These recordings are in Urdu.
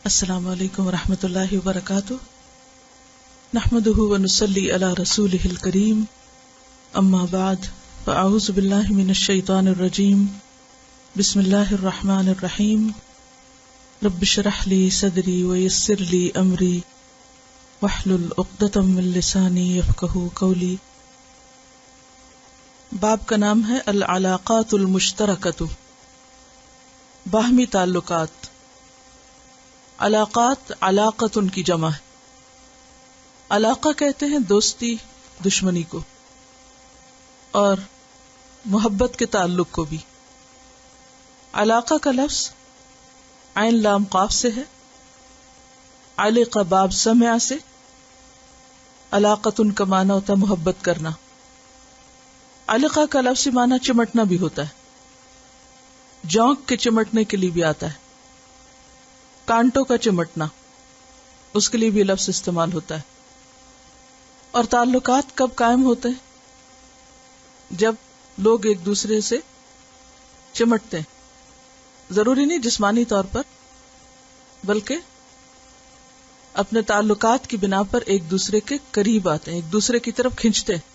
السلام علیکم ورحمۃ اللہ وبرکاتہ، نحمده ونصلی علی رسولہ الکریم، اما بعد فاعوذ باللہ من الشیطان الرجیم، بسم اللہ الرحمن الرحیم، رب اشرح لی صدری ویسر لی امری واحلل عقدۃ من لسانی یفقہوا قولی۔ باب کا نام ہے العلاقات المشترکۃ، باہمی تعلقات۔ علاقات علاقت ان کی جمع ہے۔ علاقہ کہتے ہیں دوستی دشمنی کو، اور محبت کے تعلق کو بھی۔ علاقہ کا لفظ عین لام قاف سے ہے، علق باب سمع سے۔ علاقت ان کا معنی ہوتا ہے محبت کرنا۔ علقہ کا لفظ معنی چمٹنا بھی ہوتا ہے، جونک کے چمٹنے کے لیے بھی آتا ہے، کانٹوں کا چمٹنا، اس کے لیے بھی لفظ استعمال ہوتا ہے۔ اور تعلقات کب قائم ہوتے ہیں؟ جب لوگ ایک دوسرے سے چمٹتے ہیں، ضروری نہیں جسمانی طور پر، بلکہ اپنے تعلقات کی بنا پر ایک دوسرے کے قریب آتے ہیں، ایک دوسرے کی طرف کھنچتے ہیں،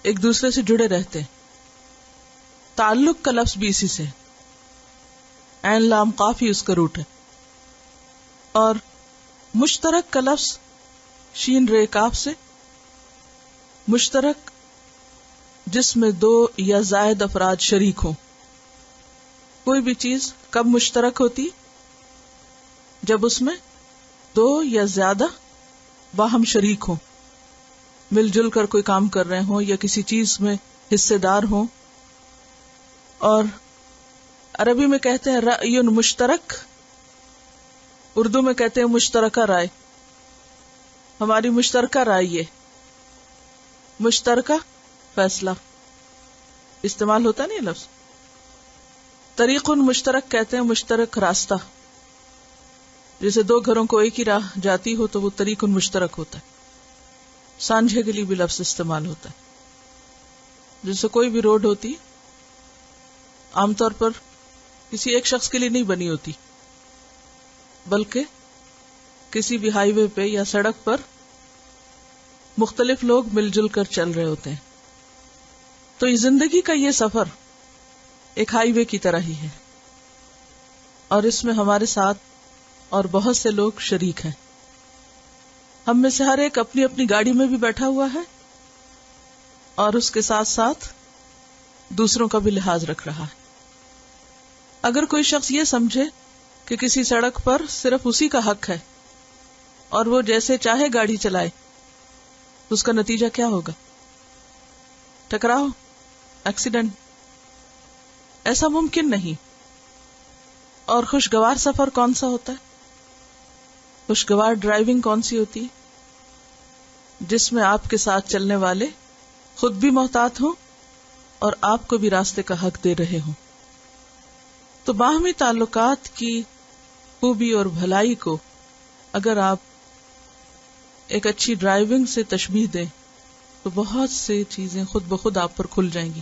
ایک دوسرے سے جڑے رہتے ہیں۔ تعلق کا لفظ بھی اسی سے ہے، عین لام قاف ہی اس کا روٹ ہے۔ اور مشترک کا لفظ شین رے کاف سے، مشترک جس میں دو یا زائد افراد شریک ہوں۔ کوئی بھی چیز کب مشترک ہوتی؟ جب اس میں دو یا زیادہ باہم شریک ہوں، مل جل کر کوئی کام کر رہے ہوں یا کسی چیز میں حصے دار ہوں۔ اور عربی میں کہتے ہیں رأی مشترک، اردو میں کہتے ہیں مشترکہ رائے۔ ہماری مشترکہ رائے، یہ مشترکہ فیصلہ استعمال ہوتا نہیں لفظ۔ طریق مشترک کہتے ہیں مشترک راستہ، جیسے دو گھروں کو ایک ہی راہ جاتی ہو تو وہ طریق مشترک ہوتا ہے۔ سانجھے کے لیے بھی لفظ استعمال ہوتا ہے، جیسے کوئی بھی روڈ ہوتی عام طور پر کسی ایک شخص کے لیے نہیں بنی ہوتی، بلکہ کسی بھی ہائی وے پہ یا سڑک پر مختلف لوگ مل جل کر چل رہے ہوتے ہیں۔ تو یہ زندگی کا یہ سفر ایک ہائی وے کی طرح ہی ہے، اور اس میں ہمارے ساتھ اور بہت سے لوگ شریک ہیں۔ ہم میں سے ہر ایک اپنی اپنی گاڑی میں بھی بیٹھا ہوا ہے، اور اس کے ساتھ ساتھ دوسروں کا بھی لحاظ رکھ رہا ہے۔ اگر کوئی شخص یہ سمجھے کہ کسی سڑک پر صرف اسی کا حق ہے اور وہ جیسے چاہے گاڑی چلائے، تو اس کا نتیجہ کیا ہوگا؟ ٹکراؤ، ایکسیڈنٹ۔ ایسا ممکن نہیں۔ اور خوشگوار سفر کون سا ہوتا ہے؟ خوشگوار ڈرائیونگ کون سی ہوتی ہے؟ جس میں آپ کے ساتھ چلنے والے خود بھی محتاط ہوں اور آپ کو بھی راستے کا حق دے رہے ہوں۔ تو باہمی تعلقات کی خوبی اور بھلائی کو اگر آپ ایک اچھی ڈرائیونگ سے تشبیہ دیں تو بہت سی چیزیں خود بخود آپ پر کھل جائیں گی۔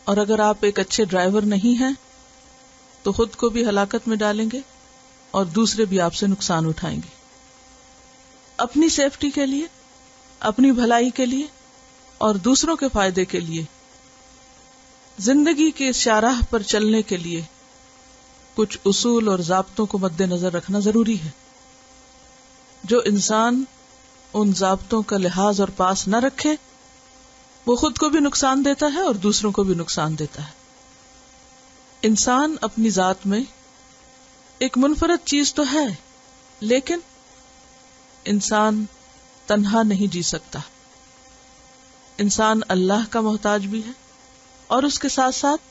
اور اگر آپ ایک اچھے ڈرائیور نہیں ہیں تو خود کو بھی ہلاکت میں ڈالیں گے اور دوسرے بھی آپ سے نقصان اٹھائیں گے۔ اپنی سیفٹی کے لیے، اپنی بھلائی کے لیے اور دوسروں کے فائدے کے لیے، زندگی کے شاہراہ پر چلنے کے لیے کچھ اصول اور ضابطوں کو مد نظر رکھنا ضروری ہے۔ جو انسان ان ضابطوں کا لحاظ اور پاس نہ رکھے، وہ خود کو بھی نقصان دیتا ہے اور دوسروں کو بھی نقصان دیتا ہے۔ انسان اپنی ذات میں ایک منفرد چیز تو ہے، لیکن انسان تنہا نہیں جی سکتا۔ انسان اللہ کا محتاج بھی ہے اور اس کے ساتھ ساتھ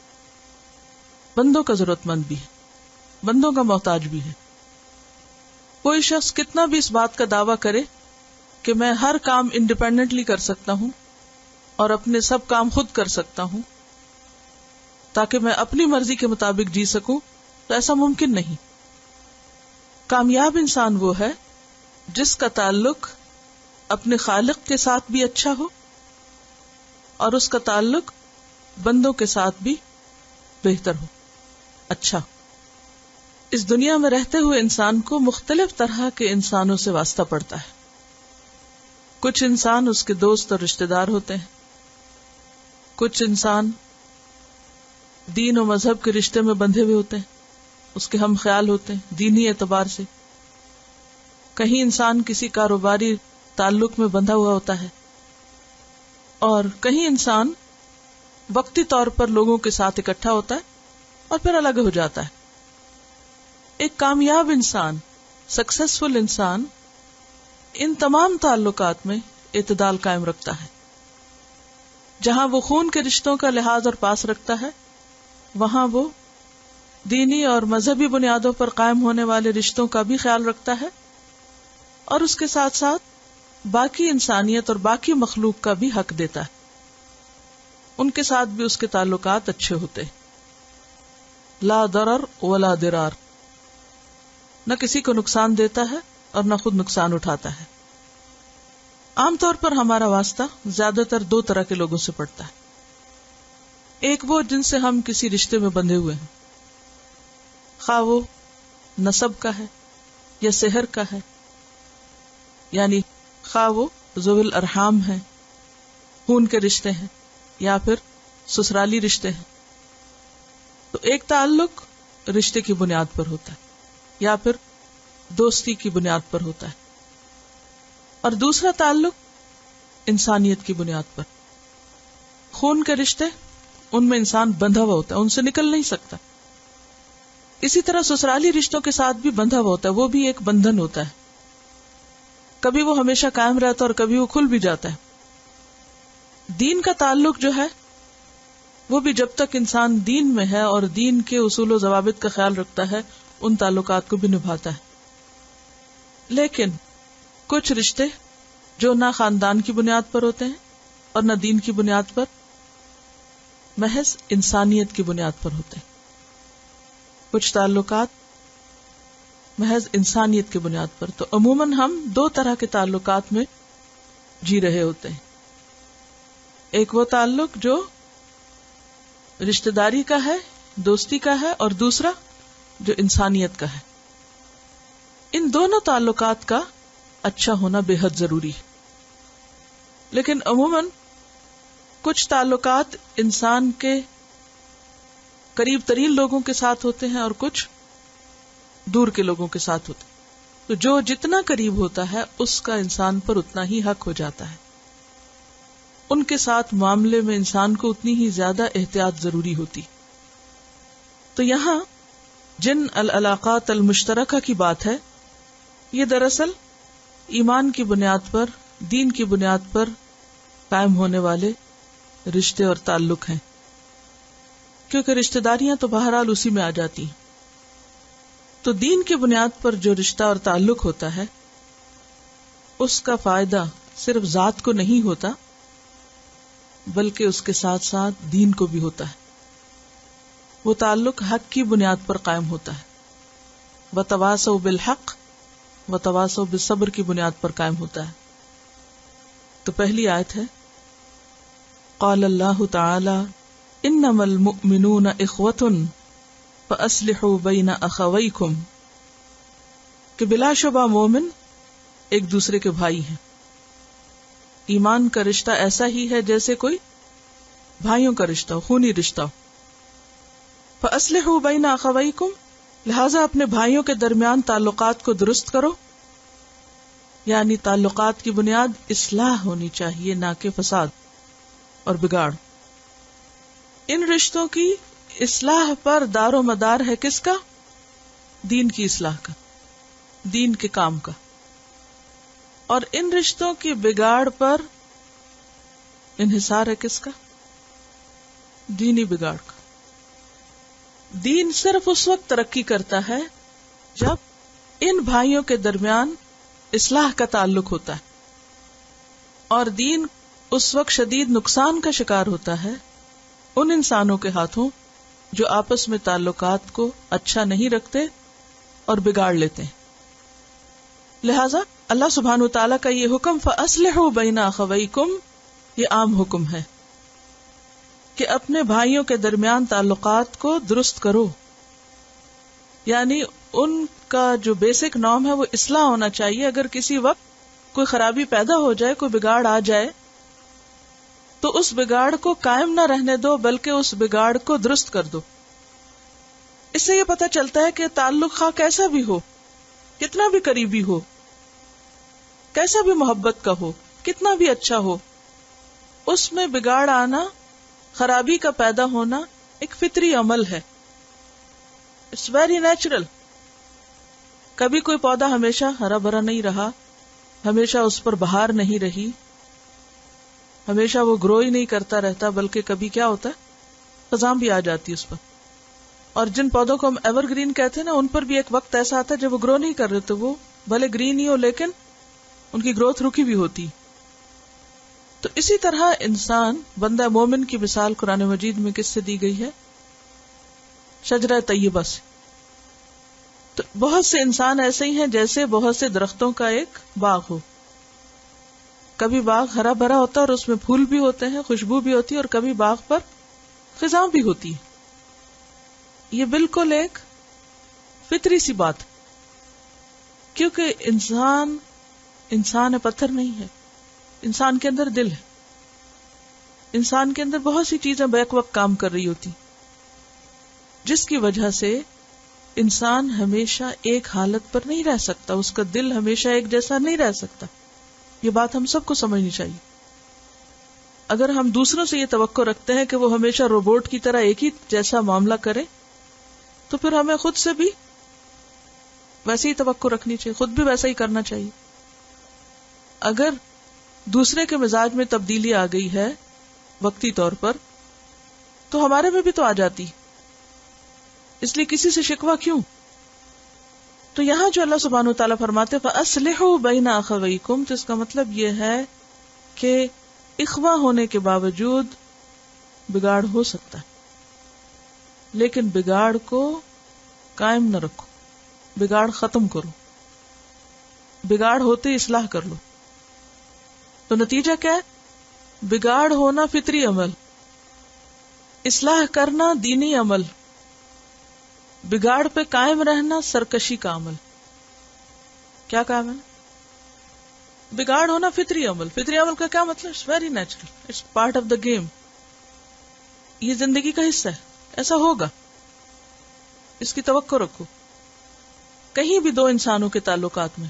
بندوں کا ضرورت مند بھی ہے، بندوں کا محتاج بھی ہے۔ کوئی شخص کتنا بھی اس بات کا دعویٰ کرے کہ میں ہر کام انڈیپینڈنٹلی کر سکتا ہوں اور اپنے سب کام خود کر سکتا ہوں تاکہ میں اپنی مرضی کے مطابق جی سکوں، تو ایسا ممکن نہیں۔ کامیاب انسان وہ ہے جس کا تعلق اپنے خالق کے ساتھ بھی اچھا ہو اور اس کا تعلق بندوں کے ساتھ بھی بہتر ہو، اچھا۔ اس دنیا میں رہتے ہوئے انسان کو مختلف طرح کے انسانوں سے واسطہ پڑتا ہے. کچھ انسان اس کے دوست اور رشتہ دار ہوتے ہیں، کچھ انسان دین و مذہب کے رشتے میں بندھے ہوئے ہوتے ہیں، اس کے ہم خیال ہوتے ہیں دینی اعتبار سے. کہیں انسان کسی کاروباری تعلق میں بندھا ہوا ہوتا ہے، اور کہیں انسان وقتی طور پر لوگوں کے ساتھ اکٹھا ہوتا ہے اور پھر الگ ہو جاتا ہے. ایک کامیاب انسان، سکسیسفل انسان ان تمام تعلقات میں اعتدال قائم رکھتا ہے. جہاں وہ خون کے رشتوں کا لحاظ اور پاس رکھتا ہے، وہاں وہ دینی اور مذہبی بنیادوں پر قائم ہونے والے رشتوں کا بھی خیال رکھتا ہے، اور اس کے ساتھ ساتھ باقی انسانیت اور باقی مخلوق کا بھی حق دیتا ہے. ان کے ساتھ بھی اس کے تعلقات اچھے ہوتے ہیں. لا ضرر ولا ضرار، نہ کسی کو نقصان دیتا ہے اور نہ خود نقصان اٹھاتا ہے. عام طور پر ہمارا واسطہ زیادہ تر دو طرح کے لوگوں سے پڑتا ہے. ایک وہ جن سے ہم کسی رشتے میں بندھے ہوئے ہیں، خواہ وہ نسب کا ہے یا سحر کا ہے، یعنی خواہ وہ ذوی الارحام ہیں، خون کے رشتے ہیں، یا پھر سسرالی رشتے ہیں. تو ایک تعلق رشتے کی بنیاد پر ہوتا ہے یا پھر دوستی کی بنیاد پر ہوتا ہے، اور دوسرا تعلق انسانیت کی بنیاد پر. خون کے رشتے، ان میں انسان بندھا ہوا ہوتا ہے، ان سے نکل نہیں سکتا. اسی طرح سسرالی رشتوں کے ساتھ بھی بندھا ہوا ہوتا ہے، وہ بھی ایک بندھن ہوتا ہے. کبھی وہ ہمیشہ قائم رہتا ہے اور کبھی وہ کھل بھی جاتا ہے. دین کا تعلق جو ہے وہ بھی جب تک انسان دین میں ہے اور دین کے اصول و ضوابط کا خیال رکھتا ہے ان تعلقات کو بھی نبھاتا ہے. لیکن کچھ رشتے جو نہ خاندان کی بنیاد پر ہوتے ہیں اور نہ دین کی بنیاد پر، محض انسانیت کی بنیاد پر ہوتے ہیں. کچھ تعلقات محض انسانیت کی بنیاد پر. تو عموماً ہم دو طرح کے تعلقات میں جی رہے ہوتے ہیں. ایک وہ تعلق جو رشتہ داری کا ہے، دوستی کا ہے، اور دوسرا جو انسانیت کا ہے. ان دونوں تعلقات کا اچھا ہونا بے حد ضروری ہے. لیکن عموماً کچھ تعلقات انسان کے قریب ترین لوگوں کے ساتھ ہوتے ہیں اور کچھ دور کے لوگوں کے ساتھ ہوتے ہیں. تو جو جتنا قریب ہوتا ہے اس کا انسان پر اتنا ہی حق ہو جاتا ہے. ان کے ساتھ معاملے میں انسان کو اتنی ہی زیادہ احتیاط ضروری ہوتی. تو یہاں جن العلاقات المشترکہ کی بات ہے، یہ دراصل ایمان کی بنیاد پر، دین کی بنیاد پر قائم ہونے والے رشتے اور تعلق ہیں، کیونکہ رشتہ داریاں تو بہرحال اسی میں آ جاتی ہیں. تو دین کی بنیاد پر جو رشتہ اور تعلق ہوتا ہے اس کا فائدہ صرف ذات کو نہیں ہوتا بلکہ اس کے ساتھ ساتھ دین کو بھی ہوتا ہے. وہ تعلق حق کی بنیاد پر قائم ہوتا ہے، وتواصوا بالحق وتواصوا بالصبر کی بنیاد پر قائم ہوتا ہے. تو پہلی آیت ہے قال اللہ تعالی انما المؤمنون اخوۃ فاصلحوا بین اخویکم، کہ بلا شبہ مومن ایک دوسرے کے بھائی ہیں. ایمان کا رشتہ ایسا ہی ہے جیسے کوئی بھائیوں کا رشتہ ہو، خونی رشتہ ہو. فاصلحوا بین اخویکم، لہذا اپنے بھائیوں کے درمیان تعلقات کو درست کرو. یعنی تعلقات کی بنیاد اصلاح ہونی چاہیے، نہ کہ فساد اور بگاڑ. ان رشتوں کی اصلاح پر دار و مدار ہے کس کا؟ دین کی اصلاح کا، دین کے کام کا. اور ان رشتوں کی بگاڑ پر انحصار ہے کس کا؟ دینی بگاڑ کا. دین صرف اس وقت ترقی کرتا ہے جب ان بھائیوں کے درمیان اصلاح کا تعلق ہوتا ہے، اور دین اس وقت شدید نقصان کا شکار ہوتا ہے ان انسانوں کے ہاتھوں جو آپس میں تعلقات کو اچھا نہیں رکھتے اور بگاڑ لیتے ہیں. لہذا اللہ سبحانہ وتعالیٰ کا یہ حکم فَأَصْلِحُوا بَيْنَ أَخَوَيْكُمْ، یہ عام حکم ہے کہ اپنے بھائیوں کے درمیان تعلقات کو درست کرو. یعنی ان کا جو بیسک نارم ہے وہ اصلاح ہونا چاہیے. اگر کسی وقت کوئی خرابی پیدا ہو جائے، کوئی بگاڑ آ جائے، تو اس بگاڑ کو قائم نہ رہنے دو بلکہ اس بگاڑ کو درست کر دو. اس سے یہ پتہ چلتا ہے کہ تعلق خواہ کیسا بھی ہو، کتنا بھی قریبی ہو، کیسا بھی محبت کا ہو، کتنا بھی اچھا ہو، اس میں بگاڑ آنا، خرابی کا پیدا ہونا ایک فطری عمل ہے. It's very natural. کبھی کوئی پودا ہمیشہ ہرا بھرا نہیں رہا، ہمیشہ اس پر بہار نہیں رہی، ہمیشہ وہ گرو ہی نہیں کرتا رہتا، بلکہ کبھی کیا ہوتا ہے، خزاں بھی آ جاتی اس پر. اور جن پودوں کو ہم ایور گرین کہتے ہیں نا، ان پر بھی ایک وقت ایسا آتا ہے جب وہ گرو نہیں کر رہے، تو وہ بھلے گرین ہی ہو لیکن ان کی گروتھ رکی بھی ہوتی. تو اسی طرح انسان، بندہ مومن کی مثال قرآن مجید میں کس سے دی گئی ہے؟ شجرہ طیبہ سے. تو بہت سے انسان ایسے ہی ہیں جیسے بہت سے درختوں کا ایک باغ ہو. کبھی باغ ہرا بھرا ہوتا ہے اور اس میں پھول بھی ہوتے ہیں، خوشبو بھی ہوتی ہے، اور کبھی باغ پر خزاں بھی ہوتی ہے. یہ بالکل ایک فطری سی بات، کیونکہ انسان ہے، پتھر نہیں ہے. انسان کے اندر دل ہے، انسان کے اندر بہت سی چیزیں بیک وقت کام کر رہی ہوتی، جس کی وجہ سے انسان ہمیشہ ایک حالت پر نہیں رہ سکتا، اس کا دل ہمیشہ ایک جیسا نہیں رہ سکتا. یہ بات ہم سب کو سمجھنی چاہیے. اگر ہم دوسروں سے یہ توقع رکھتے ہیں کہ وہ ہمیشہ روبوٹ کی طرح ایک ہی جیسا معاملہ کرے، تو پھر ہمیں خود سے بھی ویسے ہی توقع رکھنی چاہیے، خود بھی ویسا ہی کرنا چاہیے. اگر دوسرے کے مزاج میں تبدیلی آ گئی ہے وقتی طور پر، تو ہمارے میں بھی تو آ جاتی، اس لیے کسی سے شکوہ کیوں. تو یہاں جو اللہ سبحانہ وتعالیٰ فرماتے فَأَصْلِحُوا بَيْنَ أَخَوَيْكُمْ، تو اس کا مطلب یہ ہے کہ اخوہ ہونے کے باوجود بگاڑ ہو سکتا ہے، لیکن بگاڑ کو قائم نہ رکھو، بگاڑ ختم کرو، بگاڑ ہوتے اصلاح کر لو. تو نتیجہ کیا ہے؟ بگاڑ ہونا فطری عمل، اصلاح کرنا دینی عمل، بگاڑ پہ قائم رہنا سرکشی کا عمل. کیا کام ہے؟ بگاڑ ہونا فطری عمل. فطری عمل کا کیا مطلب؟ It's very natural, it's part of the game. یہ زندگی کا حصہ ہے، ایسا ہوگا، اس کی توقع رکھو. کہیں بھی دو انسانوں کے تعلقات میں،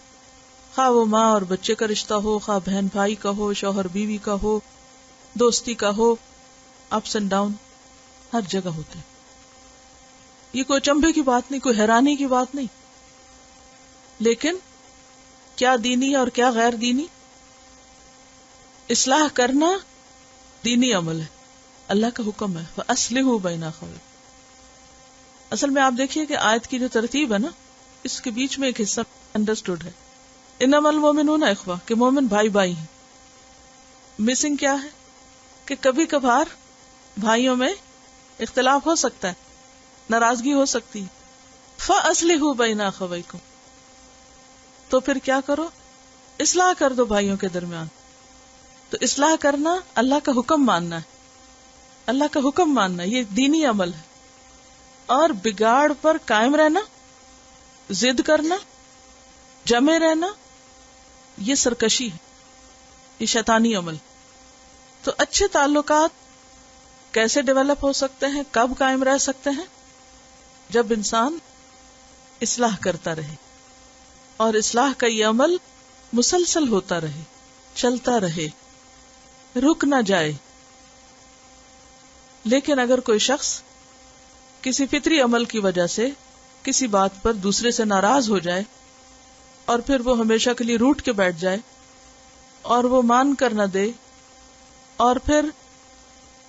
خواہ وہ ماں اور بچے کا رشتہ ہو، خواہ بہن بھائی کا ہو، شوہر بیوی کا ہو، دوستی کا ہو، اپس اینڈ ڈاؤن ہر جگہ ہوتے ہیں. یہ کوئی چنبے کی بات نہیں، کوئی حیرانی کی بات نہیں. لیکن کیا دینی اور کیا غیر دینی؟ اصلاح کرنا دینی عمل ہے، اللہ کا حکم ہے فَأَصْلِحُوا بَيْنَ أَخَوَيْكُمْ. اصل میں آپ دیکھیے کہ آیت کی جو ترتیب ہے نا، اس کے بیچ میں ایک حصہ انڈرسٹوڈ ہے، انما المؤمنون اخوہ، کہ مومن بھائی بھائی ہیں. مسنگ کیا ہے کہ کبھی کبھار بھائیوں میں اختلاف ہو سکتا ہے، ناراضگی ہو سکتی. فَأَصْلِحُوا بَيْنَ أَخَوَيْكُمْ، تو پھر کیا کرو؟ اصلاح کر دو بھائیوں کے درمیان. تو اصلاح کرنا اللہ کا حکم ماننا ہے، اللہ کا حکم ماننا، یہ دینی عمل ہے. اور بگاڑ پر قائم رہنا، ضد کرنا، جمے رہنا، یہ سرکشی ہے، یہ شیطانی عمل. تو اچھے تعلقات کیسے ڈیولپ ہو سکتے ہیں، کب قائم رہ سکتے ہیں؟ جب انسان اصلاح کرتا رہے، اور اصلاح کا یہ عمل مسلسل ہوتا رہے، چلتا رہے، رک نہ جائے. لیکن اگر کوئی شخص کسی فطری عمل کی وجہ سے کسی بات پر دوسرے سے ناراض ہو جائے اور پھر وہ ہمیشہ کے لیے روٹ کے بیٹھ جائے اور وہ مان کر نہ دے، اور پھر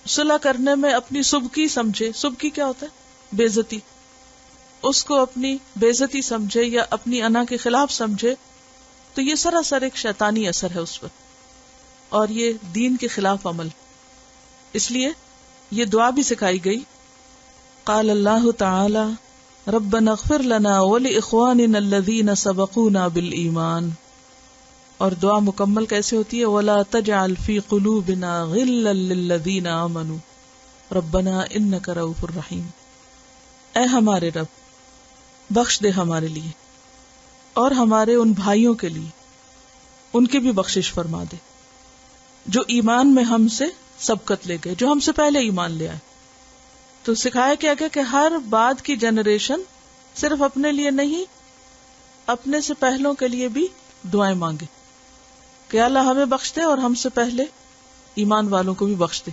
صلح کرنے میں اپنی سبکی سمجھے، سبکی کیا ہوتا ہے؟ بے عزتی، اس کو اپنی بے عزتی سمجھے یا اپنی انا کے خلاف سمجھے، تو یہ سراسر ایک شیطانی اثر ہے اس پر، اور یہ دین کے خلاف عمل. اس لیے یہ دعا بھی سکھائی گئی. قال اللہ تعالی ربنا اغفر لنا ولاخواننا الذین سبقونا بالایمان. اور دعا مکمل کیسے ہوتی ہے؟ ولا تجعل فی قلوبنا غلا للذین آمنوا ربنا انک رؤوف رحیم. اے ہمارے رب، بخش دے ہمارے لیے اور ہمارے ان بھائیوں کے لیے ان کی بھی بخشش فرما دے جو ایمان میں ہم سے سبقت لے گئے، جو ہم سے پہلے ایمان لے آئے. تو سکھایا کیا گیا کہ ہر بعد کی جنریشن صرف اپنے لیے نہیں، اپنے سے پہلوں کے لیے بھی دعائیں مانگے کہ اللہ ہمیں بخش دے اور ہم سے پہلے ایمان والوں کو بھی بخش دے،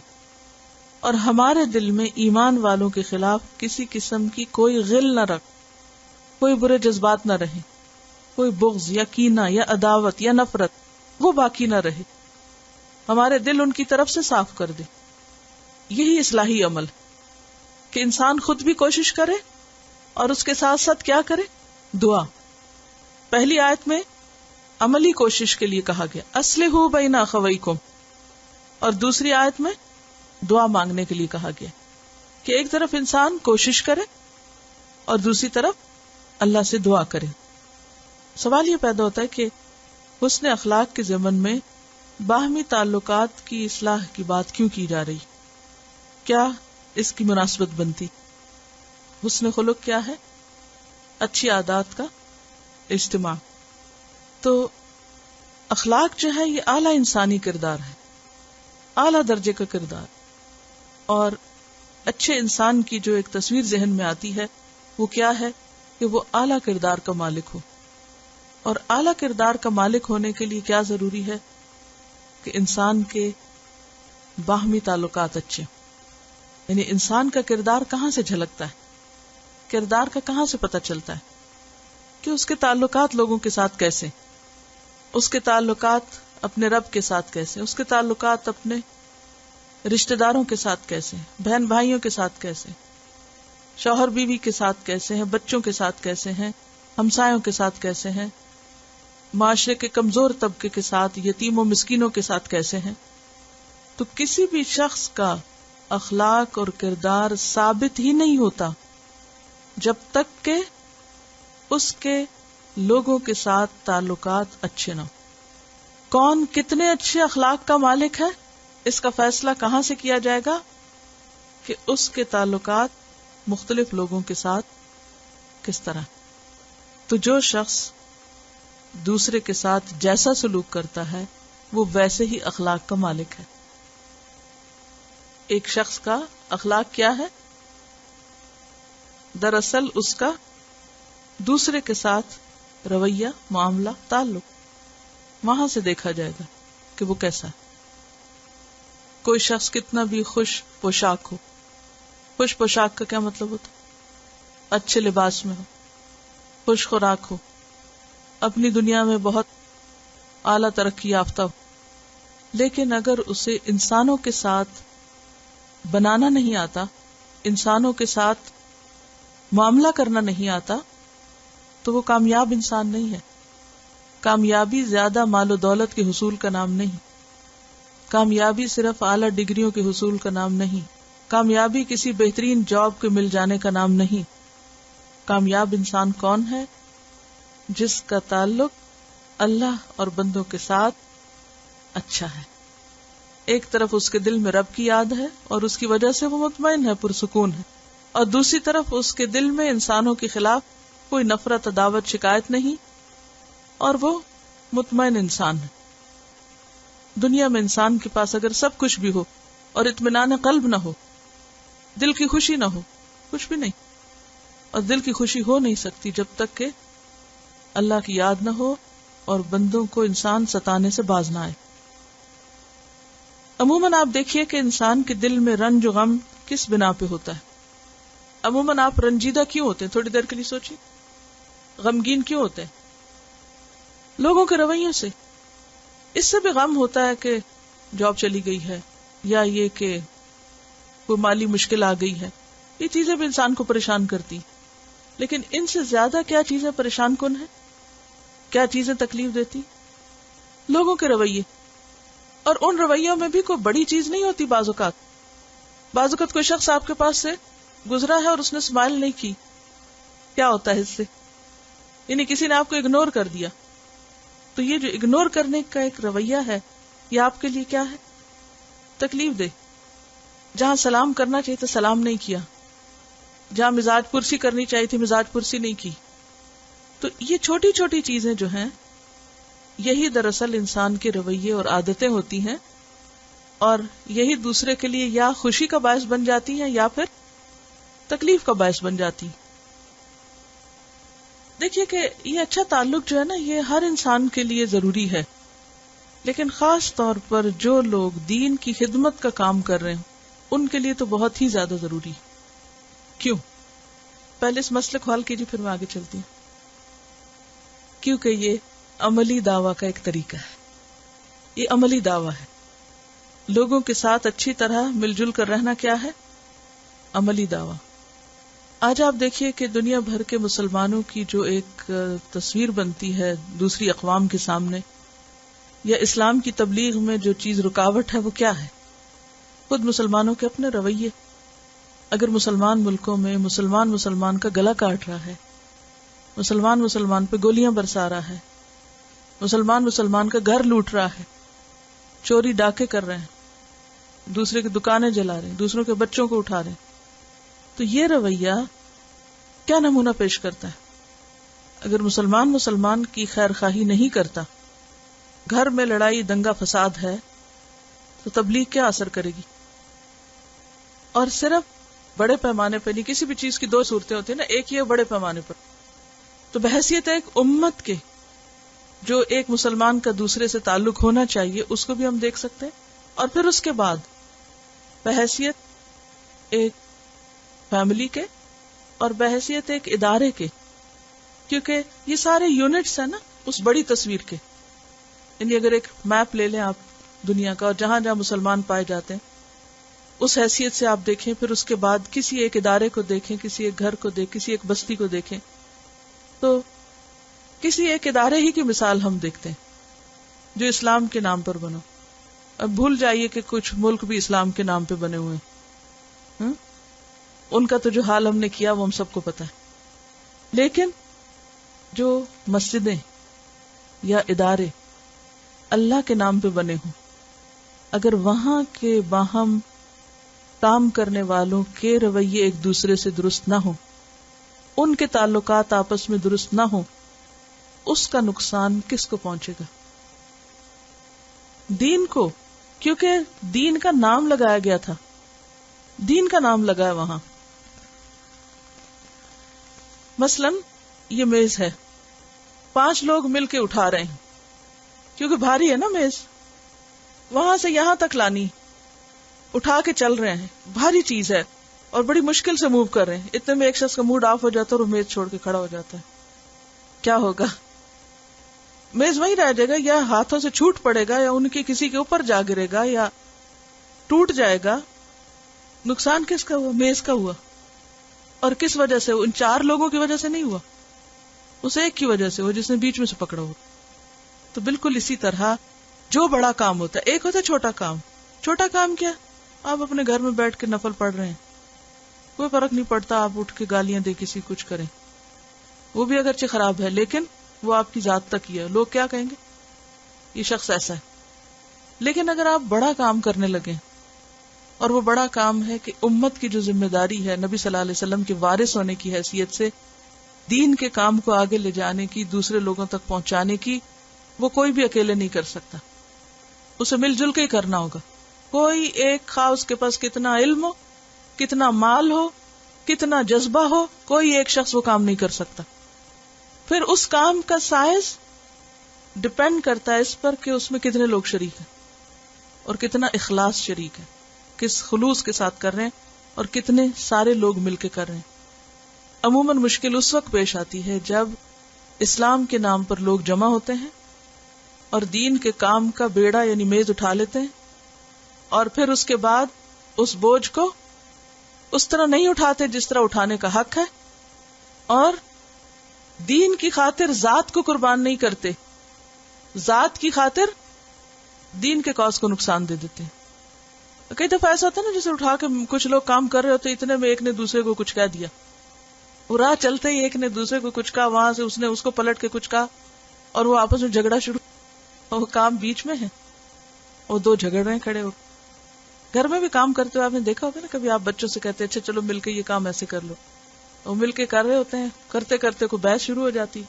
اور ہمارے دل میں ایمان والوں کے خلاف کسی قسم کی کوئی غل نہ رکھ، کوئی برے جذبات نہ رہے، کوئی بغض یا کینہ یا عداوت یا نفرت وہ باقی نہ رہے، ہمارے دل ان کی طرف سے صاف کر دے. یہی اصلاحی عمل کہ انسان خود بھی کوشش کرے اور اس کے ساتھ ساتھ کیا کرے؟ دعا. پہلی آیت میں عملی کوشش کے لیے کہا گیا اصلحوا بین اخویکم، اور دوسری آیت میں دعا مانگنے کے لیے کہا گیا کہ ایک طرف انسان کوشش کرے اور دوسری طرف اللہ سے دعا کرے. سوال یہ پیدا ہوتا ہے کہ حسن اخلاق کے ضمن میں باہمی تعلقات کی اصلاح کی بات کیوں کی جا رہی؟ کیا اس کی مناسبت بنتی؟ حسن خلق کیا ہے؟ اچھی عادات کا اجتماع. تو اخلاق جو ہے یہ اعلیٰ انسانی کردار ہے، اعلیٰ درجے کا کردار، اور اچھے انسان کی جو ایک تصویر ذہن میں آتی ہے وہ کیا ہے کہ وہ اعلیٰ کردار کا مالک ہو. اور اعلیٰ کردار کا مالک ہونے کے لیے کیا ضروری ہے کہ انسان کے باہمی تعلقات اچھے ہوں. یعنی انسان کا کردار کہاں سے جھلکتا ہے، کردار کا کہاں سے پتہ چلتا ہے کہ اس کے تعلقات لوگوں کے ساتھ کیسے، اس کے تعلقات اپنے رب کے ساتھ کیسے، اس کے تعلقات اپنے رشتہ داروں کے ساتھ کیسے، بہن بھائیوں کے ساتھ کیسے، شوہر بیوی کے ساتھ کیسے ہیں، بچوں کے ساتھ کیسے ہیں، ہمسایوں کے ساتھ کیسے ہیں، معاشرے کے کمزور طبقے کے ساتھ، یتیم و مسکینوں کے ساتھ کیسے ہیں. تو کسی بھی شخص کا اخلاق اور کردار ثابت ہی نہیں ہوتا جب تک کہ اس کے لوگوں کے ساتھ تعلقات اچھے نہ ہوں. کون کتنے اچھے اخلاق کا مالک ہے اس کا فیصلہ کہاں سے کیا جائے گا کہ اس کے تعلقات مختلف لوگوں کے ساتھ کس طرح. تو جو شخص دوسرے کے ساتھ جیسا سلوک کرتا ہے وہ ویسے ہی اخلاق کا مالک ہے. ایک شخص کا اخلاق کیا ہے؟ دراصل اس کا دوسرے کے ساتھ رویہ، معاملہ، تعلق، وہاں سے دیکھا جائے گا کہ وہ کیسا ہے. کوئی شخص کتنا بھی خوش پوشاک ہو، خوش پوشاک کا کیا مطلب ہوتا ہے؟ اچھے لباس میں ہو، خوش خوراک ہو، اپنی دنیا میں بہت اعلیٰ ترقی یافتہ ہو، لیکن اگر اسے انسانوں کے ساتھ بنانا نہیں آتا، انسانوں کے ساتھ معاملہ کرنا نہیں آتا، تو وہ کامیاب انسان نہیں ہے. کامیابی زیادہ مال و دولت کے حصول کا نام نہیں، کامیابی صرف اعلیٰ ڈگریوں کے حصول کا نام نہیں، کامیابی کسی بہترین جاب کے مل جانے کا نام نہیں. کامیاب انسان کون ہے؟ جس کا تعلق اللہ اور بندوں کے ساتھ اچھا ہے. ایک طرف اس کے دل میں رب کی یاد ہے اور اس کی وجہ سے وہ مطمئن ہے، پرسکون ہے، اور دوسری طرف اس کے دل میں انسانوں کے خلاف کوئی نفرت، عداوت، شکایت نہیں، اور وہ مطمئن انسان ہے. دنیا میں انسان کے پاس اگر سب کچھ بھی ہو اور اطمینان قلب نہ ہو، دل کی خوشی نہ ہو، کچھ بھی نہیں. اور دل کی خوشی ہو نہیں سکتی جب تک کہ اللہ کی یاد نہ ہو اور بندوں کو انسان ستانے سے باز نہ آئے. عموماً آپ دیکھیے کہ انسان کے دل میں رنج و غم کس بنا پہ ہوتا ہے. عموماً آپ رنجیدہ کیوں ہوتے ہیں؟ تھوڑی دیر کے لیے سوچیے. غمگین کیوں ہوتے ہیں؟ لوگوں کے رویوں سے. اس سے بھی غم ہوتا ہے کہ جاب چلی گئی ہے، یا یہ کہ کوئی مالی مشکل آ گئی ہے. یہ چیزیں بھی انسان کو پریشان کرتی. لیکن ان سے زیادہ کیا چیزیں پریشان کن ہیں؟ کیا چیزیں تکلیف دیتی؟ لوگوں کے رویے. اور ان رویوں میں بھی کوئی بڑی چیز نہیں ہوتی. بعض اوقات کوئی شخص آپ کے پاس سے گزرا ہے اور اس نے اسمائل نہیں کی، کیا ہوتا ہے اس سے؟ یعنی کسی نے آپ کو اگنور کر دیا. تو یہ جو اگنور کرنے کا ایک رویہ ہے، یہ آپ کے لیے کیا ہے؟ تکلیف دے. جہاں سلام کرنا چاہیے تھا سلام نہیں کیا، جہاں مزاج پرسی کرنی چاہیے تھی مزاج پرسی نہیں کی. تو یہ چھوٹی چھوٹی چیزیں جو ہیں یہی دراصل انسان کے رویے اور عادتیں ہوتی ہیں، اور یہی دوسرے کے لیے یا خوشی کا باعث بن جاتی ہیں یا پھر تکلیف کا باعث بن جاتی. دیکھیے کہ یہ اچھا تعلق جو ہے نا، یہ ہر انسان کے لیے ضروری ہے، لیکن خاص طور پر جو لوگ دین کی خدمت کا کام کر رہے ہیں ان کے لیے تو بہت ہی زیادہ ضروری. کیوں؟ پہلے اس مسئلے کو حل کیجیے، پھر میں آگے چلتی ہوں. کیونکہ یہ عملی دعویٰ کا ایک طریقہ ہے. یہ عملی دعویٰ ہے. لوگوں کے ساتھ اچھی طرح مل جل کر رہنا کیا ہے؟ عملی دعویٰ. آج آپ دیکھیے کہ دنیا بھر کے مسلمانوں کی جو ایک تصویر بنتی ہے دوسری اقوام کے سامنے، یا اسلام کی تبلیغ میں جو چیز رکاوٹ ہے وہ کیا ہے؟ خود مسلمانوں کے اپنے رویے. اگر مسلمان ملکوں میں مسلمان کا گلا کاٹ رہا ہے، مسلمان پہ گولیاں برسا رہا ہے، مسلمان کا گھر لوٹ رہا ہے، چوری ڈاکے کر رہے ہیں، دوسرے کی دکانیں جلا رہے ہیں، دوسروں کے بچوں کو اٹھا رہے ہیں، تو یہ رویہ کیا نمونہ پیش کرتا ہے؟ اگر مسلمان کی خیر خواہی نہیں کرتا، گھر میں لڑائی دنگا فساد ہے، تو تبلیغ کیا اثر کرے گی؟ اور صرف بڑے پیمانے پہ نہیں، کسی بھی چیز کی دو صورتیں ہوتی ہیں نا، ایک یہ بڑے پیمانے پر. تو بحیثیت ایک امت کے جو ایک مسلمان کا دوسرے سے تعلق ہونا چاہیے اس کو بھی ہم دیکھ سکتے ہیں، اور پھر اس کے بعد بحیثیت ایک فیملی کے اور بحیثیت ایک ادارے کے، کیونکہ یہ سارے یونٹس ہیں نا اس بڑی تصویر کے. یعنی اگر ایک میپ لے لیں آپ دنیا کا، اور جہاں جہاں مسلمان پائے جاتے ہیں اس حیثیت سے آپ دیکھیں، پھر اس کے بعد کسی ایک ادارے کو دیکھیں، کسی ایک گھر کو دیکھیں، کسی ایک بستی کو دیکھیں، تو کسی ایک ادارے ہی کی مثال ہم دیکھتے ہیں جو اسلام کے نام پر بنا. اب بھول جائیے کہ کچھ ملک بھی اسلام کے نام پہ بنے ہوئے ہیں، ان کا تو جو حال ہم نے کیا وہ ہم سب کو پتا ہے. لیکن جو مسجدیں یا ادارے اللہ کے نام پہ بنے ہوں، اگر وہاں کے باہم کام کرنے والوں کے رویے ایک دوسرے سے درست نہ ہو، ان کے تعلقات آپس میں درست نہ ہو، اس کا نقصان کس کو پہنچے گا؟ دین کو، کیونکہ دین کا نام لگایا گیا تھا، دین کا نام لگا ہے وہاں. مثلا یہ میز ہے، 5 لوگ مل کے اٹھا رہے ہیں کیونکہ بھاری ہے نا میز، وہاں سے یہاں تک لانی، اٹھا کے چل رہے ہیں، بھاری چیز ہے اور بڑی مشکل سے موو کر رہے ہیں. اتنے میں ایک شخص کا موڈ آف ہو جاتا ہے اور وہ میز چھوڑ کے کھڑا ہو جاتا ہے، کیا ہوگا؟ میز وہیں رہ جائے گا، یا ہاتھوں سے چھوٹ پڑے گا، یا ان کے کسی کے اوپر جا گرے گا، یا ٹوٹ جائے گا. نقصان کس کا ہوا؟ میز کا ہوا. اور کس وجہ سے؟ ان 4 لوگوں کی وجہ سے نہیں ہوا، اس ایک کی وجہ سے ہوا جس نے بیچ میں سے پکڑا ہوا. تو بالکل اسی طرح جو بڑا کام ہوتا ہے، ایک ہوتا ہے چھوٹا کام. چھوٹا کام کیا؟ آپ اپنے گھر میں بیٹھ کے نفل پڑھ رہے ہیں، کوئی فرق نہیں پڑتا آپ اٹھ کے گالیاں دے کسی کچھ کریں، وہ بھی اگرچہ خراب ہے لیکن وہ آپ کی ذات تک ہی ہے، لوگ کیا کہیں گے؟ یہ شخص ایسا ہے. لیکن اگر آپ بڑا کام کرنے لگے، اور وہ بڑا کام ہے کہ امت کی جو ذمہ داری ہے نبی صلی اللہ علیہ وسلم کے وارث ہونے کی حیثیت سے دین کے کام کو آگے لے جانے کی، دوسرے لوگوں تک پہنچانے کی، وہ کوئی بھی اکیلے نہیں کر سکتا، اسے مل جل کے ہی کرنا ہوگا. کوئی ایک خواہ اس کے پاس کتنا علم ہو، کتنا مال ہو، کتنا جذبہ ہو، کوئی ایک شخص وہ کام نہیں کر سکتا. پھر اس کام کا سائز ڈپینڈ کرتا ہے اس پر کہ اس میں کتنے لوگ شریک ہیں اور کتنا اخلاص شریک ہے، کس خلوص کے ساتھ کر رہے ہیں اور کتنے سارے لوگ مل کے کر رہے ہیں. عموماً مشکل اس وقت پیش آتی ہے جب اسلام کے نام پر لوگ جمع ہوتے ہیں اور دین کے کام کا بیڑا یعنی میز اٹھا لیتے ہیں، اور پھر اس کے بعد اس بوجھ کو اس طرح نہیں اٹھاتے جس طرح اٹھانے کا حق ہے، اور دین کی خاطر ذات کو قربان نہیں کرتے، ذات کی خاطر دین کے کاز کو نقصان دے دیتے ہیں. کئی دفعہ ایسا ہوتا ہے نا، جیسے اٹھا کے کچھ لوگ کام کر رہے ہوتے، اتنے میں ایک نے دوسرے کو کچھ کہہ دیا، وہ راہ چلتے ہی ایک نے دوسرے کو کچھ کہا، وہاں سے اس نے اس کو پلٹ کے کچھ کہا، اور وہ آپس میں جھگڑا شروع، اور وہ کام بیچ میں ہے، اور 2 جھگڑ رہے ہیں کھڑے ہو. گھر میں بھی کام کرتے ہوئے آپ نے دیکھا ہوگا نا، کبھی آپ بچوں سے کہتے ہیں اچھا چلو مل کے یہ کام ایسے کر لو، وہ مل کے کر رہے ہوتے ہیں، کرتے کرتے کوئی بحث شروع ہو جاتی،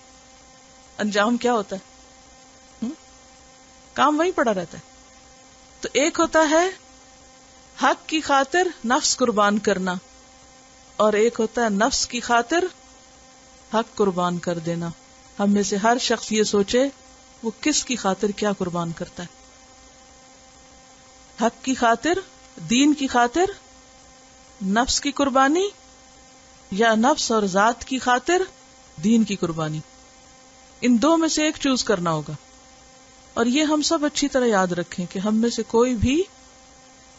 انجام کیا ہوتا ہے؟ کام وہی پڑا رہتا ہے. تو ایک ہوتا ہے حق کی خاطر نفس قربان کرنا، اور ایک ہوتا ہے نفس کی خاطر حق قربان کر دینا. ہم میں سے ہر شخص یہ سوچے وہ کس کی خاطر کیا قربان کرتا ہے. حق کی خاطر، دین کی خاطر، نفس کی قربانی، یا نفس اور ذات کی خاطر دین کی قربانی. ان دو میں سے ایک چوز کرنا ہوگا. اور یہ ہم سب اچھی طرح یاد رکھیں کہ ہم میں سے کوئی بھی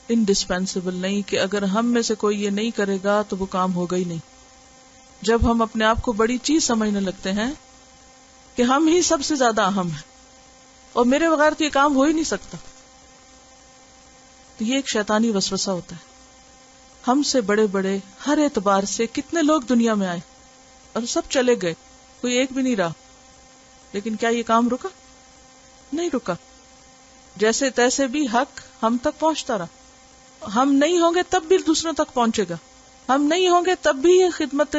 انڈسپینسیبل نہیں کہ اگر ہم میں سے کوئی یہ نہیں کرے گا تو وہ کام ہوگا ہی نہیں. جب ہم اپنے آپ کو بڑی چیز سمجھنے لگتے ہیں کہ ہم ہی سب سے زیادہ اہم ہیں اور میرے بغیر تو یہ کام ہو ہی نہیں سکتا، تو یہ ایک شیطانی وسوسہ ہوتا ہے. ہم سے بڑے بڑے ہر اعتبار سے کتنے لوگ دنیا میں آئے اور سب چلے گئے، کوئی ایک بھی نہیں رہا، لیکن کیا یہ کام رکا؟ نہیں رکا. جیسے تیسے بھی حق ہم تک پہنچتا رہا. ہم نہیں ہوں گے تب بھی دوسروں تک پہنچے گا، ہم نہیں ہوں گے تب بھی یہ خدمت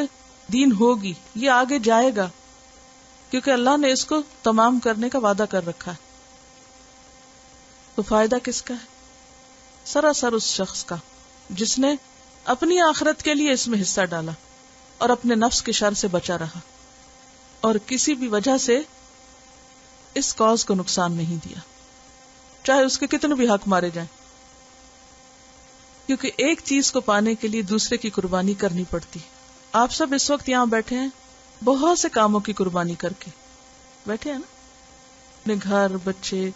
دین ہوگی، یہ آگے جائے گا، کیونکہ اللہ نے اس کو تمام کرنے کا وعدہ کر رکھا ہے. تو فائدہ کس کا ہے؟ سراسر اس شخص کا جس نے اپنی آخرت کے لیے اس میں حصہ ڈالا اور اپنے نفس کے شر سے بچا رہا اور کسی بھی وجہ سے اس کاز کو نقصان نہیں دیا، چاہے اس کے کتنے بھی حق مارے جائیں. کیونکہ ایک چیز کو پانے کے لیے دوسرے کی قربانی کرنی پڑتی. آپ سب اس وقت یہاں بیٹھے ہیں بہت سے کاموں کی قربانی کر کے بیٹھے ہیں نا، اپنے گھر، بچے